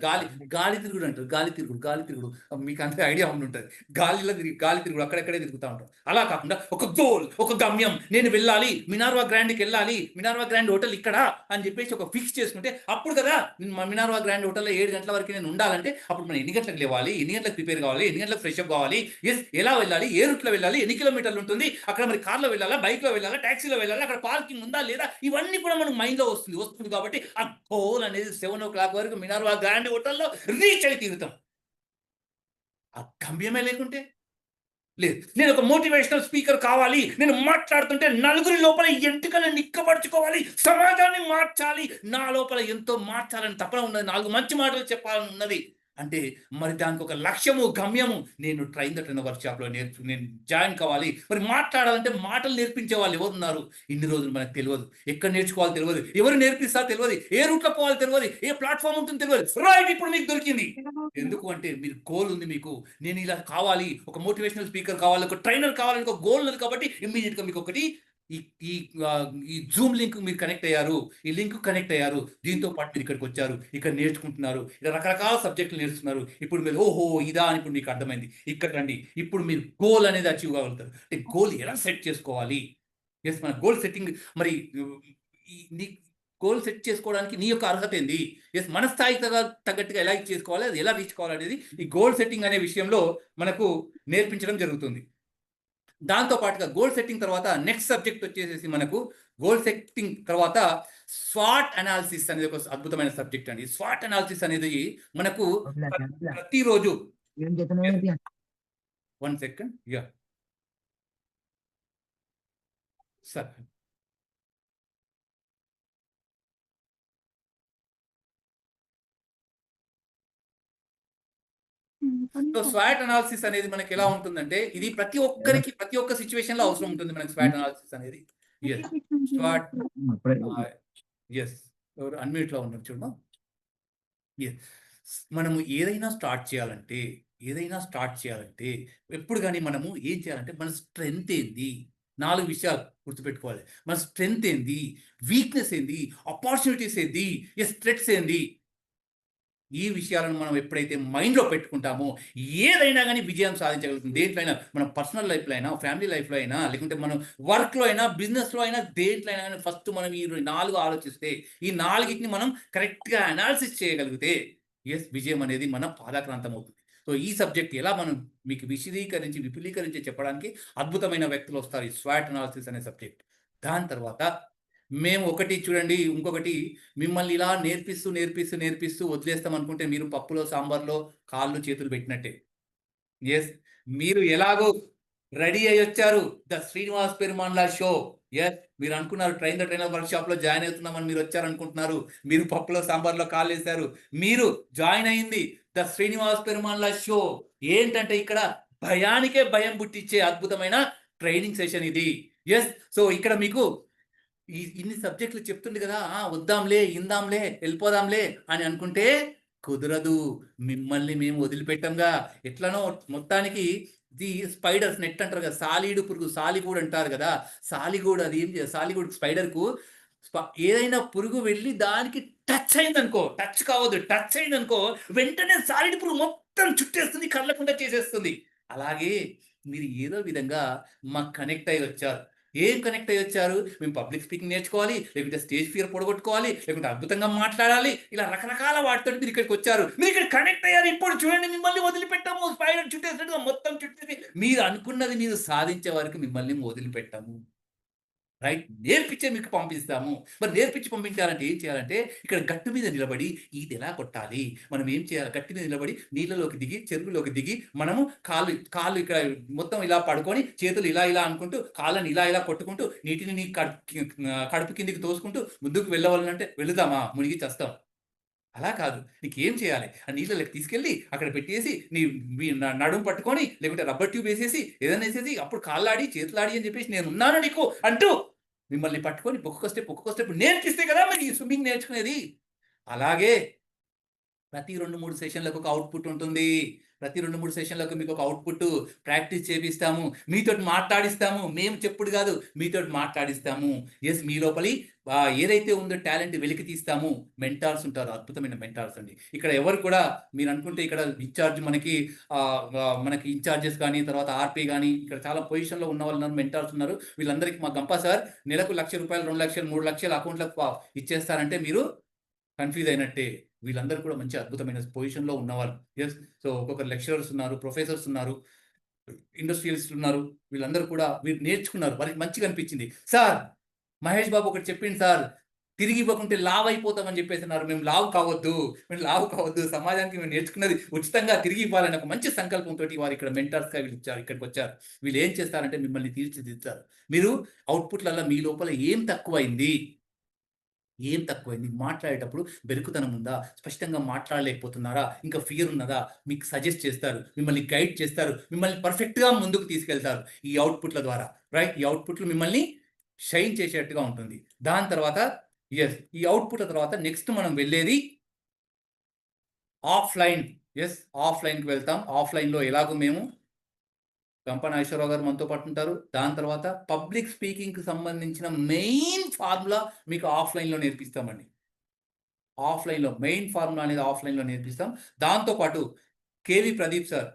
గాలి తిరుగుడు అంటారు. గాలి తిరుగుడు మీకు అంత ఐడియా ఉంటుంది. గాలి తిరుగుడు అక్కడెక్కడే తిరుగుతూ ఉంటారు. అలా కాకుండా ఒక గోల్, ఒక గమ్యం, నేను వెళ్ళాలి, మినార్వా గ్రాండ్కి వెళ్ళాలి, మినార్వా గ్రాండ్ హోటల్ ఇక్కడ అని చెప్పేసి ఒక ఫిక్స్ చేసుకుంటే, అప్పుడు కదా మినార్వా గ్రాండ్ హోటల్లో 7 గంటల వరకు నేను ఉండాలంటే, అప్పుడు మనం ఎన్ని గంటలకు లేవాలి, ఎన్ని గంటలకు ప్రిపేర్ కావాలి, ఎన్ని గంటలకు ఫ్రెష్ అప్ కావాలి, ఎలా వెళ్ళాలి, ఏ రూట్లో వెళ్ళాలి, ఎన్ని కిలోమీటర్లు ఉంటుంది, అక్కడ మరి కార్లో వెళ్ళాలా, బైక్లో వెళ్ళాలా, ట్యాక్సీలో వెళ్ళాలా, అక్కడ పార్కింగ్ ఉందా లేదా, ఇవన్నీ కూడా మనకు మైండ్లో వస్తుంది. కాబట్టి ఆ గోల్ అనేది 7 o'clock వరకు మినార్వా గ్రాండ్ హోటల్లో రీచ్ అయి తీరుతాం. ఆ గమ్యమే లేకుంటే లేదు. నేను ఒక మోటివేషనల్ స్పీకర్ కావాలి, నేను మాట్లాడుతుంటే నలుగురి లోపల ఎంటికలను నిక్కబడుచుకోవాలి, సమాజాన్ని మార్చాలి, నా లోపల ఎంతో మార్చాలని తపన ఉన్నది, 4 మంచి మాటలు చెప్పాలని ఉన్నది అంటే, మరి దానికి ఒక లక్ష్యము, గమ్యము, నేను ట్రైనర్ వర్క్షాప్లో నేను జాయిన్ కావాలి. మరి మాట్లాడాలంటే మాటలు నేర్పించే వాళ్ళు ఎవరు ఉన్నారు? ఇన్ని రోజులు మనకు తెలియదు, ఎక్కడ నేర్చుకోవాలి తెలియదు, ఎవరు నేర్పిస్తారు తెలియదు, ఏ రూట్లో పోవాలి తెలియదు, ఏ ప్లాట్ఫామ్ ఉంటుంది తెలియదు. రైట్, ఇప్పుడు మీకు దొరికింది. ఎందుకు అంటే మీరు గోల్ ఉంది, మీకు నేను ఇలా కావాలి, ఒక మోటివేషనల్ స్పీకర్ కావాలి, ఒక ట్రైనర్ కావాలని ఒక గోల్ ఉంది. కాబట్టి ఇమ్మీడియట్గా మీకు ఒకటి ఈ జూమ్ లింక్ మీరు కనెక్ట్ అయ్యారు, ఈ లింక్ కనెక్ట్ అయ్యారు, దీంతో పాటు మీరు ఇక్కడికి వచ్చారు, ఇక్కడ నేర్చుకుంటున్నారు, ఇలా రకరకాల సబ్జెక్టులు నేర్చుకున్నారు. ఇప్పుడు మీరు ఓహో ఇదా అని ఇప్పుడు మీకు అర్థమైంది, ఇక్కడ రండి, ఇప్పుడు మీరు గోల్ అనేది అచీవ్ కాగలుగుతారు. అంటే గోల్ ఎలా సెట్ చేసుకోవాలి? మన గోల్ సెట్టింగ్, మరి నీ గోల్ సెట్ చేసుకోవడానికి నీ యొక్క అర్హత ఏంది, మన స్థాయికి తగ్గట్టుగా ఎలా చేసుకోవాలి, అది ఎలా రీచ్ కావాలి అనేది ఈ గోల్ సెట్టింగ్ అనే విషయంలో మనకు నేర్పించడం జరుగుతుంది. దాంతో పాటుగా గోల్ సెట్టింగ్ తర్వాత నెక్స్ట్ సబ్జెక్ట్ వచ్చేసి మనకు గోల్ సెట్టింగ్ తర్వాత స్వాట్ అనాలిసిస్ అనేది ఒక అద్భుతమైన సబ్జెక్ట్ అండి. స్వాట్ అనాలిసిస్ అనేది మనకు ప్రతిరోజు 1 second sir so swat analysis అనేది మనకి ఎలా ఉంటుందంటే, ఇది ప్రతి ఒక్కరికి ప్రతి ఒక్క సిచ్యువేషన్ లో అవసరం ఉంటుంది మనకి స్వాట్ అనాలిసిస్ అనేది. స్వాట్ అన్మ్యూట్ లో ఉన్నారు చూడమా. మనము ఏదైనా స్టార్ట్ చేయాలంటే ఎప్పుడు కానీ మనము ఏం చేయాలంటే, మన స్ట్రెంగ్త్ ఏంది, 4 విషయాలు గుర్తుపెట్టుకోవాలి. మన స్ట్రెంగ్త్ ఏంది, వీక్నెస్ ఏంది, ఆపర్చునిటీస్ ఏంది, థ్రెట్స్ ఏంది, ఈ విషయాలను మనం ఎప్పుడైతే మైండ్లో పెట్టుకుంటామో ఏదైనా కానీ విజయం సాధించగలుగుతుంది. దేంట్లో అయినా, మన పర్సనల్ లైఫ్లో అయినా, ఫ్యామిలీ లైఫ్లో అయినా, లేకుంటే మనం వర్క్లో అయినా, బిజినెస్లో అయినా, దేంట్లో అయినా కానీ ఫస్ట్ మనం ఈ 4 ఆలోచిస్తే, ఈ 4ని మనం కరెక్ట్గా అనాలిసిస్ చేయగలిగితే విజయం అనేది మన పాదాక్రాంతం అవుతుంది. సో ఈ సబ్జెక్ట్ ఎలా మనం మీకు విపులీకరించి చెప్పడానికి అద్భుతమైన వ్యక్తులు వస్తారు ఈ స్వాట్ అనాలిసిస్ అనే సబ్జెక్ట్. దాని తర్వాత మేము ఒకటి చూడండి, ఇంకొకటి మిమ్మల్ని ఇలా నేర్పిస్తూ వదిలేస్తాం అనుకుంటే మీరు పప్పులో సాంబార్లో కాళ్ళు చేతులు పెట్టినట్టే. మీరు ఎలాగో రెడీ అయ్యి వచ్చారు, ద శ్రీనివాస్ పెరుమాన్లా షో. మీరు అనుకున్నారు ట్రైనర్ వర్క్షాప్లో జాయిన్ అవుతున్నామని మీరు వచ్చారనుకుంటున్నారు, మీరు పప్పులో సాంబార్లో కాళ్ళు వేశారు, మీరు జాయిన్ అయింది ద శ్రీనివాస్ పెరుమాన్లా షో. ఏంటంటే ఇక్కడ భయానికే భయం పుట్టించే అద్భుతమైన ట్రైనింగ్ సెషన్ ఇది. సో ఇక్కడ మీకు ఇన్ని సబ్జెక్టులు చెప్తుంది కదా, వద్దాంలే, ఇందాంలే, వెళ్ళిపోదాంలే అని అనుకుంటే కుదరదు. మిమ్మల్ని మేము వదిలిపెట్టంగా. ఎట్లనో మొత్తానికి ఇది స్పైడర్స్ నెట్ అంటారు కదా, సాలీడు పురుగు, సాలిగూడు అంటారు కదా, సాలిగూడు అది ఏం చేయాలి, సాలిగూడు స్పైడర్కు ఏదైనా పురుగు వెళ్ళి దానికి టచ్ అయిందనుకో, టచ్ కావద్దు, టచ్ అయిందనుకో వెంటనే సాలిడ్ పురుగు మొత్తం చుట్టేస్తుంది, కళ్ళకుండా చేసేస్తుంది. అలాగే మీరు ఏదో విధంగా మాకు కనెక్ట్ అయ్యి వచ్చారు, ఏం కనెక్ట్ అయ్యి వచ్చారు? మేము పబ్లిక్ స్పీకింగ్ నేర్చుకోవాలి, లేకుంటే స్టేజ్ ఫియర్ పొడగొట్టుకోవాలి, లేకుంటే అద్భుతంగా మాట్లాడాలి, ఇలా రకరకాల వాటితో మీరు ఇక్కడికి వచ్చారు. మీరు ఇక్కడ కనెక్ట్ అయ్యారు. ఇప్పుడు చూడండి, మిమ్మల్ని వదిలిపెట్టాము. స్పైడర్ చుట్టేసినట్టుగా మొత్తం చుట్టేసి మీరు అనుకున్నది మీరు సాధించే వరకు మిమ్మల్ని వదిలిపెట్టాము. రైట్? నేర్పించే మీకు పంపిస్తాము. మరి నేర్పించి పంపించాలంటే ఏం చేయాలంటే, ఇక్కడ గట్టు మీద నిలబడి ఇది ఎలా కొట్టాలి, మనం ఏం చేయాలి? గట్టి మీద నిలబడి నీళ్ళలోకి దిగి, చెరువులోకి దిగి, మనము కాళ్ళు ఇక్కడ మొత్తం ఇలా పడుకొని, చేతులు ఇలా ఇలా అనుకుంటూ, కాళ్ళని ఇలా ఇలా కొట్టుకుంటూ, నీటిని నీ కడుపు కిందికి తోసుకుంటూ ముందుకు వెళ్ళవాలంటే వెళుదామా? మునిగి చస్తాం. అలా కాదు. నీకేం చేయాలి? ఆ నీళ్ళలోకి తీసుకెళ్ళి అక్కడ పెట్టేసి మీ నడుము పట్టుకొని, లేకుంటే రబ్బర్ ట్యూబ్ వేసేసి, ఏదైనా వేసేసి, అప్పుడు కాళ్ళాడి చేతులాడి అని చెప్పేసి నేనున్నాను నీకు అంటూ మిమ్మల్ని పట్టుకొని ఒక్కొక్క స్టెప్ నేర్పిస్తే కదా మరి ఈ స్విమ్మింగ్ నేర్చుకునేది. అలాగే ప్రతి 2-3 సెషన్లకు ఒక అవుట్‌పుట్ ఉంటుంది. ప్రతి 2-3 సెషన్లకు మీకు ఒక అవుట్‌పుట్ ప్రాక్టీస్ చేపిస్తాము. మీతోటి మాట్లాడిస్తాము. మేము చెప్పుడు కాదు, మీతోటి మాట్లాడిస్తాము. యెస్, మీ లోపలి ఏదైతే ఉందో టాలెంట్ వెలికి తీస్తాము. మెంటార్స్ ఉంటారు, అద్భుతమైన మెంటార్స్ అండి. ఇక్కడ ఎవరు కూడా మీరు అనుకుంటే ఇక్కడ ఇన్‌చార్జ్ మనకి ఇన్‌చార్జెస్ కానీ, తర్వాత ఆర్‌పీ గానీ, ఇక్కడ చాలా పొజిషన్‌లో ఉన్న వాళ్ళు ఉన్నారు, మెంటార్స్ ఉన్నారు. వీళ్ళందరికీ మా గంప సార్ నెలకు రూ. 1,00,000, 2,00,000, 3,00,000 అకౌంట్‌లకు ఇచ్చేస్తారంటే మీరు కన్‌ఫ్యూజ్ అయినట్టే. వీళ్ళందరూ కూడా మంచి అద్భుతమైన పొజిషన్‌లో ఉన్నవాళ్ళు. యెస్. సో, ఒక్కొక్కరు లెక్చరర్స్ ఉన్నారు, ప్రొఫెసర్స్ ఉన్నారు, ఇండస్ట్రియలిస్టులు ఉన్నారు. వీళ్ళందరూ కూడా వీరు నేర్చుకున్నారు. వారికి మంచిగా అనిపించింది. సార్, మహేష్ బాబు ఒకటి చెప్పిండు సార్, తిరిగి ఇవ్వకుంటే లావు అయిపోతామని చెప్పేసన్నారు. మేము లావు కావద్దు. సమాజానికి మేము నేర్చుకున్నది ఉచితంగా తిరిగి ఇవ్వాలని ఒక మంచి సంకల్పంతోటి వారు ఇక్కడ మెంటర్స్‌గా ఇక్కడికి వచ్చారు. వీళ్ళు ఏం చేస్తారంటే మిమ్మల్ని తీర్చిదిద్దుతారు. మీరు అవుట్‌పుట్‌లల్ల మీ లోపల ఏం తక్కువైంది? మాట్లాడేటప్పుడు బెరుకుతనం ఉందా? స్పష్టంగా మాట్లాడలేకపోతున్నారా? ఇంకా ఫియర్ ఉన్నదా? మీకు సజెస్ట్ చేస్తారు. మిమ్మల్ని గైడ్ చేస్తారు. మిమ్మల్ని పర్ఫెక్ట్‌గా ముందుకు తీసుకెళ్తారు ఈ అవుట్‌పుట్‌ల ద్వారా. రైట్? ఈ అవుట్‌పుట్‌లు మిమ్మల్ని షైన్ చేసేట్టుగా ఉంటుంది. దాని తర్వాత ఈ అవుట్‌పుట్‌ల తర్వాత నెక్స్ట్ మనం వెళ్ళేది ఆఫ్‌లైన్. ఆఫ్‌లైన్‌కి వెళ్తాం. ఆఫ్‌లైన్‌లో ఎలాగో మేము గంప నాగేశ్వరరావు గారు మనతో పాటు ఉంటారు. దాని తర్వాత పబ్లిక్ స్పీకింగ్‌కి సంబంధించిన మెయిన్ ఫార్ములా మీకు ఆఫ్‌లైన్‌లో నేర్పిస్తామండి. మెయిన్ ఫార్ములా అనేది ఆఫ్‌లైన్‌లో నేర్పిస్తాం. దాంతో పాటు కేవీ ప్రదీప్ సార్,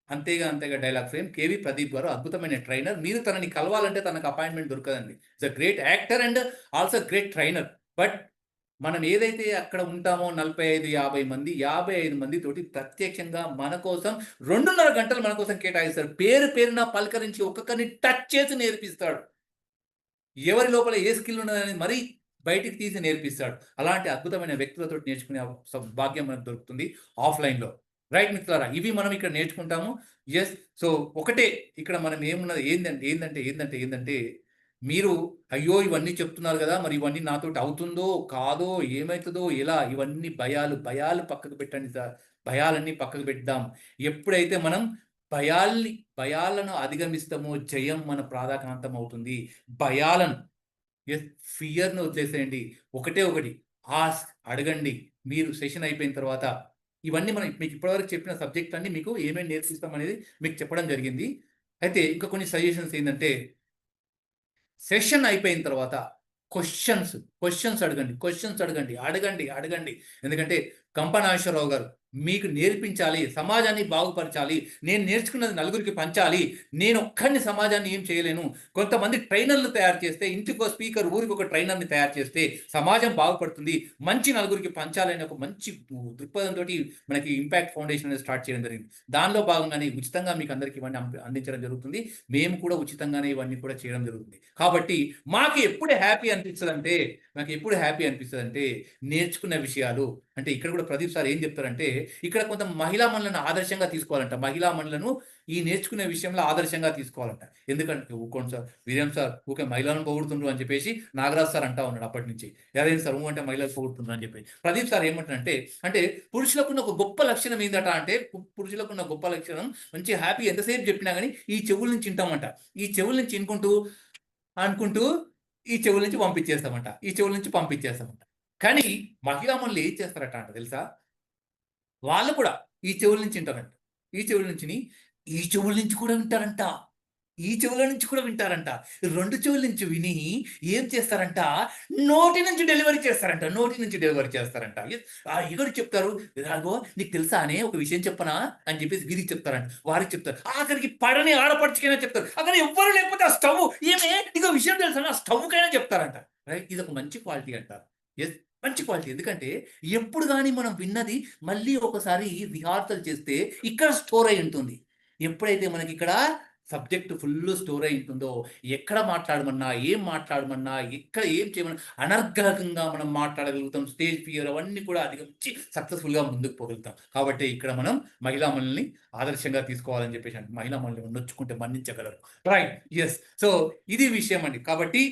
అంతేగా డైలాగ్ ఫ్రేమ్. కేవీ ప్రదీప్ గారు అద్భుతమైన ట్రైనర్. మీరు తనని కలవాలంటే తనకు అపాయింట్‌మెంట్ దొరకదండి. Is a great actor and also great trainer. But మనం ఏదైతే అక్కడ ఉంటామో 45-50 మంది, 55 మందితోటి ప్రత్యక్షంగా మన కోసం 2:30 గంటలు మన కోసం కేటాయిస్తారు. పేరున పలకరించి ఒక్కొక్కరిని టచ్ చేసి నేర్పిస్తాడు. ఎవరి లోపల ఏ స్కిల్ ఉన్నదనేది మరీ బయటికి తీసి నేర్పిస్తాడు. అలాంటి అద్భుతమైన వ్యక్తులతోటి నేర్చుకునే భాగ్యం మనకు దొరుకుతుంది ఆఫ్‌లైన్‌లో. రైట్ మిత్రులారా, ఇవి మనం ఇక్కడ నేర్చుకుంటాము. సో, ఒకటే ఇక్కడ మనం ఏమున్నది ఏందంటే మీరు అయ్యో! ఇవన్నీ చెప్తున్నారు గదా! మరి ఇవన్నీ నాతోటి అవుతుందో? కాదో? ఏమైతదో? ఎలా? ఇవన్నీ భయాలు పక్కకు పెట్టండి సార్. భయాలన్నీ పక్కకు పెడదాం. ఎప్పుడైతే మనం భయాలను అధిగమిస్తామో జయం మన ప్రాదాక్రాంతం అవుతుంది. భయాలను ఫియర్‌ని వదిలేసేయండి. ఒకటి అడగండి. మీరు సెషన్ అయిపోయిన తర్వాత ఇవన్నీ మనం మీకు ఇప్పటివరకు చెప్పిన సబ్జెక్ట్ అన్నీ మీకు ఏమేమి నేర్పిస్తాం అనేది మీకు చెప్పడం జరిగింది. అయితే ఇంకా కొన్ని సజెషన్స్ ఏందంటే, సెషన్ అయిపోయిన తర్వాత క్వెషన్స్ అడగండి. ఎందుకంటే గంప నాగేశ్వరరావు గారు మీకు నేర్పించాలి, సమాజాన్ని బాగుపరచాలి, నేను నేర్చుకున్నది నలుగురికి పంచాలి, నేనొక్కడిని సమాజాన్ని ఏం చేయలేను. కొంతమంది ట్రైనర్‌లు తయారు చేస్తే, ఇంటికో స్పీకర్, ఊరికొక ట్రైనర్‌ని తయారు చేస్తే సమాజం బాగుపడుతుంది. మంచి నలుగురికి పంచాలని ఒక మంచి దృక్పథంతోటి మనకి ఇంపాక్ట్ ఫౌండేషన్ అనేది స్టార్ట్ చేయడం జరిగింది. దానిలో భాగంగానే ఉచితంగా మీకు అందరికి ఇవన్నీ అందించడం జరుగుతుంది. మేము కూడా ఉచితంగానే ఇవన్నీ కూడా చేయడం జరుగుతుంది. కాబట్టి మాకు ఎప్పుడు హ్యాపీ అనిపిస్తదంటే నేర్చుకున్న విషయాలు అంటే ఇక్కడ కూడా ప్రదీప్ సార్ ఏం చెప్తారంటే, ఇక్కడ కొంత మహిళా మనులను ఆదర్శంగా తీసుకోవాలంట. మహిళా మనులను ఈ నేర్చుకునే విషయంలో ఆదర్శంగా తీసుకోవాలంట. ఎందుకంటే ఊరుకోండి సార్, వీరేం సార్ ఊకే మహిళలను పొగుడుతుండ్రు అని చెప్పేసి నాగరాజు సార్ అంటా ఉన్నాడు అప్పటి నుంచి. అదేంటి సార్ అంటే మహిళలు పొగుడుతుండ్రు అని చెప్పి. ప్రదీప్ సార్ ఏమంటారంటే పురుషులకున్న ఒక గొప్ప లక్షణం ఏందట అంటే, పురుషులకున్న గొప్ప లక్షణం మంచి హ్యాపీ ఎంతసేపు చెప్పినా గానీ ఈ చెవుల నుంచి వింటామంట. ఈ చెవుల నుంచి అనుకుంటూ ఈ చెవుల నుంచి పంపించేస్తామంట. కానీ మహిళా మనులు ఏం చేస్తారట అంట తెలుసా? వాళ్ళు కూడా ఈ చెవుల నుంచి వింటారంట. ఈ చెవుల నుంచి కూడా వింటారంట. ఈ చెవుల నుంచి కూడా వింటారంట. 2 చెవుల నుంచి విని ఏం చేస్తారంట, నోటి నుంచి డెలివరీ చేస్తారంట. నోటి నుంచి డెలివరీ చేస్తారంట. ఇగడు చెప్తారు, "అగో నీకు తెలుసా అనే ఒక విషయం చెప్పనా" అని చెప్పేసి వీరికి చెప్తారంట. వారికి చెప్తారు. ఆఖరికి పడని ఆడపడుచుకైనా చెప్తారు. అక్కడ ఎవ్వరు లేకపోతే ఆ స్టవ్, "ఏమే నీకు విషయం తెలుసా" ఆ స్టవ్‌కైనా చెప్తారంట. రైట్, ఇది ఒక మంచి క్వాలిటీ అంటారు. యెస్, మంచి క్వాలిటీ. ఎందుకంటే ఎప్పుడు గాని మనం విన్నది మళ్ళీ ఒకసారి రిహార్సల్ చేస్తే ఇక్కడ స్టోర్ అయి ఉంటుంది. ఎప్పుడైతే మనకిక్కడ సబ్జెక్ట్ ఫుల్లు స్టోర్ అయి ఉంటుందో, ఎక్కడ మాట్లాడమన్నా, ఏం మాట్లాడమన్నా, ఎక్కడ ఏం చేయమన్నా అనర్గళంగా మనం మాట్లాడగలుగుతాం. స్టేజ్ ఫియర్ అవన్నీ కూడా అధిగమించి సక్సెస్‌ఫుల్‌గా ముందుకు పోగలుగుతాం. కాబట్టి ఇక్కడ మనం మహిళామణుల్ని ఆదర్శంగా తీసుకోవాలని చెప్పేసి అంటే మహిళామణుల్ని నొచ్చుకుంటే మన్నించగలరు. రైట్. యెస్. సో ఇది విషయం అండి. కాబట్టి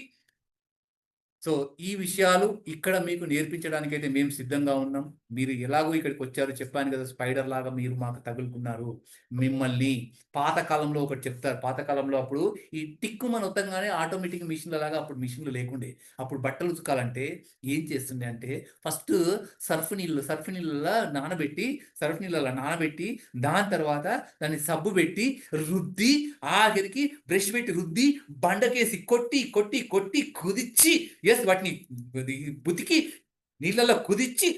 సో ఈ విషయాలు ఇక్కడ మీకు నేర్పించడానికైతే మేము సిద్ధంగా ఉన్నాం. మీరు ఎలాగో ఇక్కడికొచ్చారో చెప్పాను కదా! స్పైడర్ లాగా మీరు మాకు తగులుకున్నారు. మిమ్మల్ని పాతకాలంలో ఒకటి చెప్తారు. పాతకాలంలో అప్పుడు ఈ టిక్కుమని ఒత్తంగానే ఆటోమేటిక్ మిషన్‌లలాగా అప్పుడు మిషన్‌లు లేకుండే. అప్పుడు బట్టలు ఉతకాలంటే ఏం చేస్తుండే అంటే ఫస్ట్ సర్ఫ్ నీళ్ళలో నానబెట్టి దాని తర్వాత దాన్ని సబ్బు పెట్టి రుద్ది ఆఖరికి బ్రష్ పెట్టి రుద్ది బండకేసి కొట్టి కుదిచ్చి వాటిని ఉతికి నీళ్ళలో కుదిచ్చి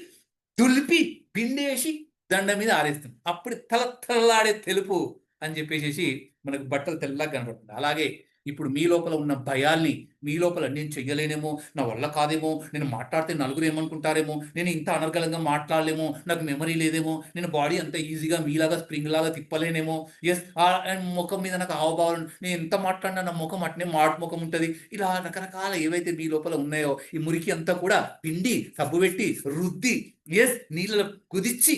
దులిపి పిండేసి దండ మీద ఆరేస్తాం. అప్పుడు తలతలాడే తెలుపు అని చెప్పేసేసి మనకు బట్టలు తెల్లగా కనబడుతుంది. అలాగే ఇప్పుడు మీ లోపల ఉన్న భయాల్ని, మీ లోపల నేను చెయ్యలేనేమో, నా వల్ల కాదేమో, నేను మాట్లాడితే నలుగురు ఏమనుకుంటారేమో, నేను ఇంత అనర్గళంగా మాట్లాడలేమో, నాకు మెమరీ లేదేమో, నేను బాడీ అంత ఈజీగా మీలాగా స్ప్రింగ్ లాగా తిప్పలేనేమో, అండ్ ముఖం మీద నాకు హావభావాలు, నేను ఎంత మాట్లాడినా నా ముఖం అట్నే మాటు ముఖం ఉంటది. ఇలా రకరకాల ఏవైతే మీ లోపల ఉన్నాయో ఈ మురికి అంతా కూడా పిండి, సబ్బు పెట్టి, రుద్ది, నీళ్ళలో కుదిచ్చి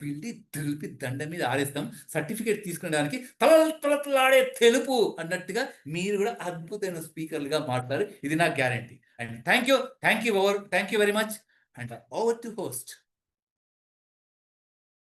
పిండి దులిపి దండ మీద ఆరేస్తాం. సర్టిఫికేట్ తీసుకునేడానికి తలతలాడే తెలుపు అన్నట్టుగా మీరు కూడా అద్భుతమైన స్పీకర్లుగా మాట్లాడారు. ఇది నా guarantee. And thank you very much. And over to host.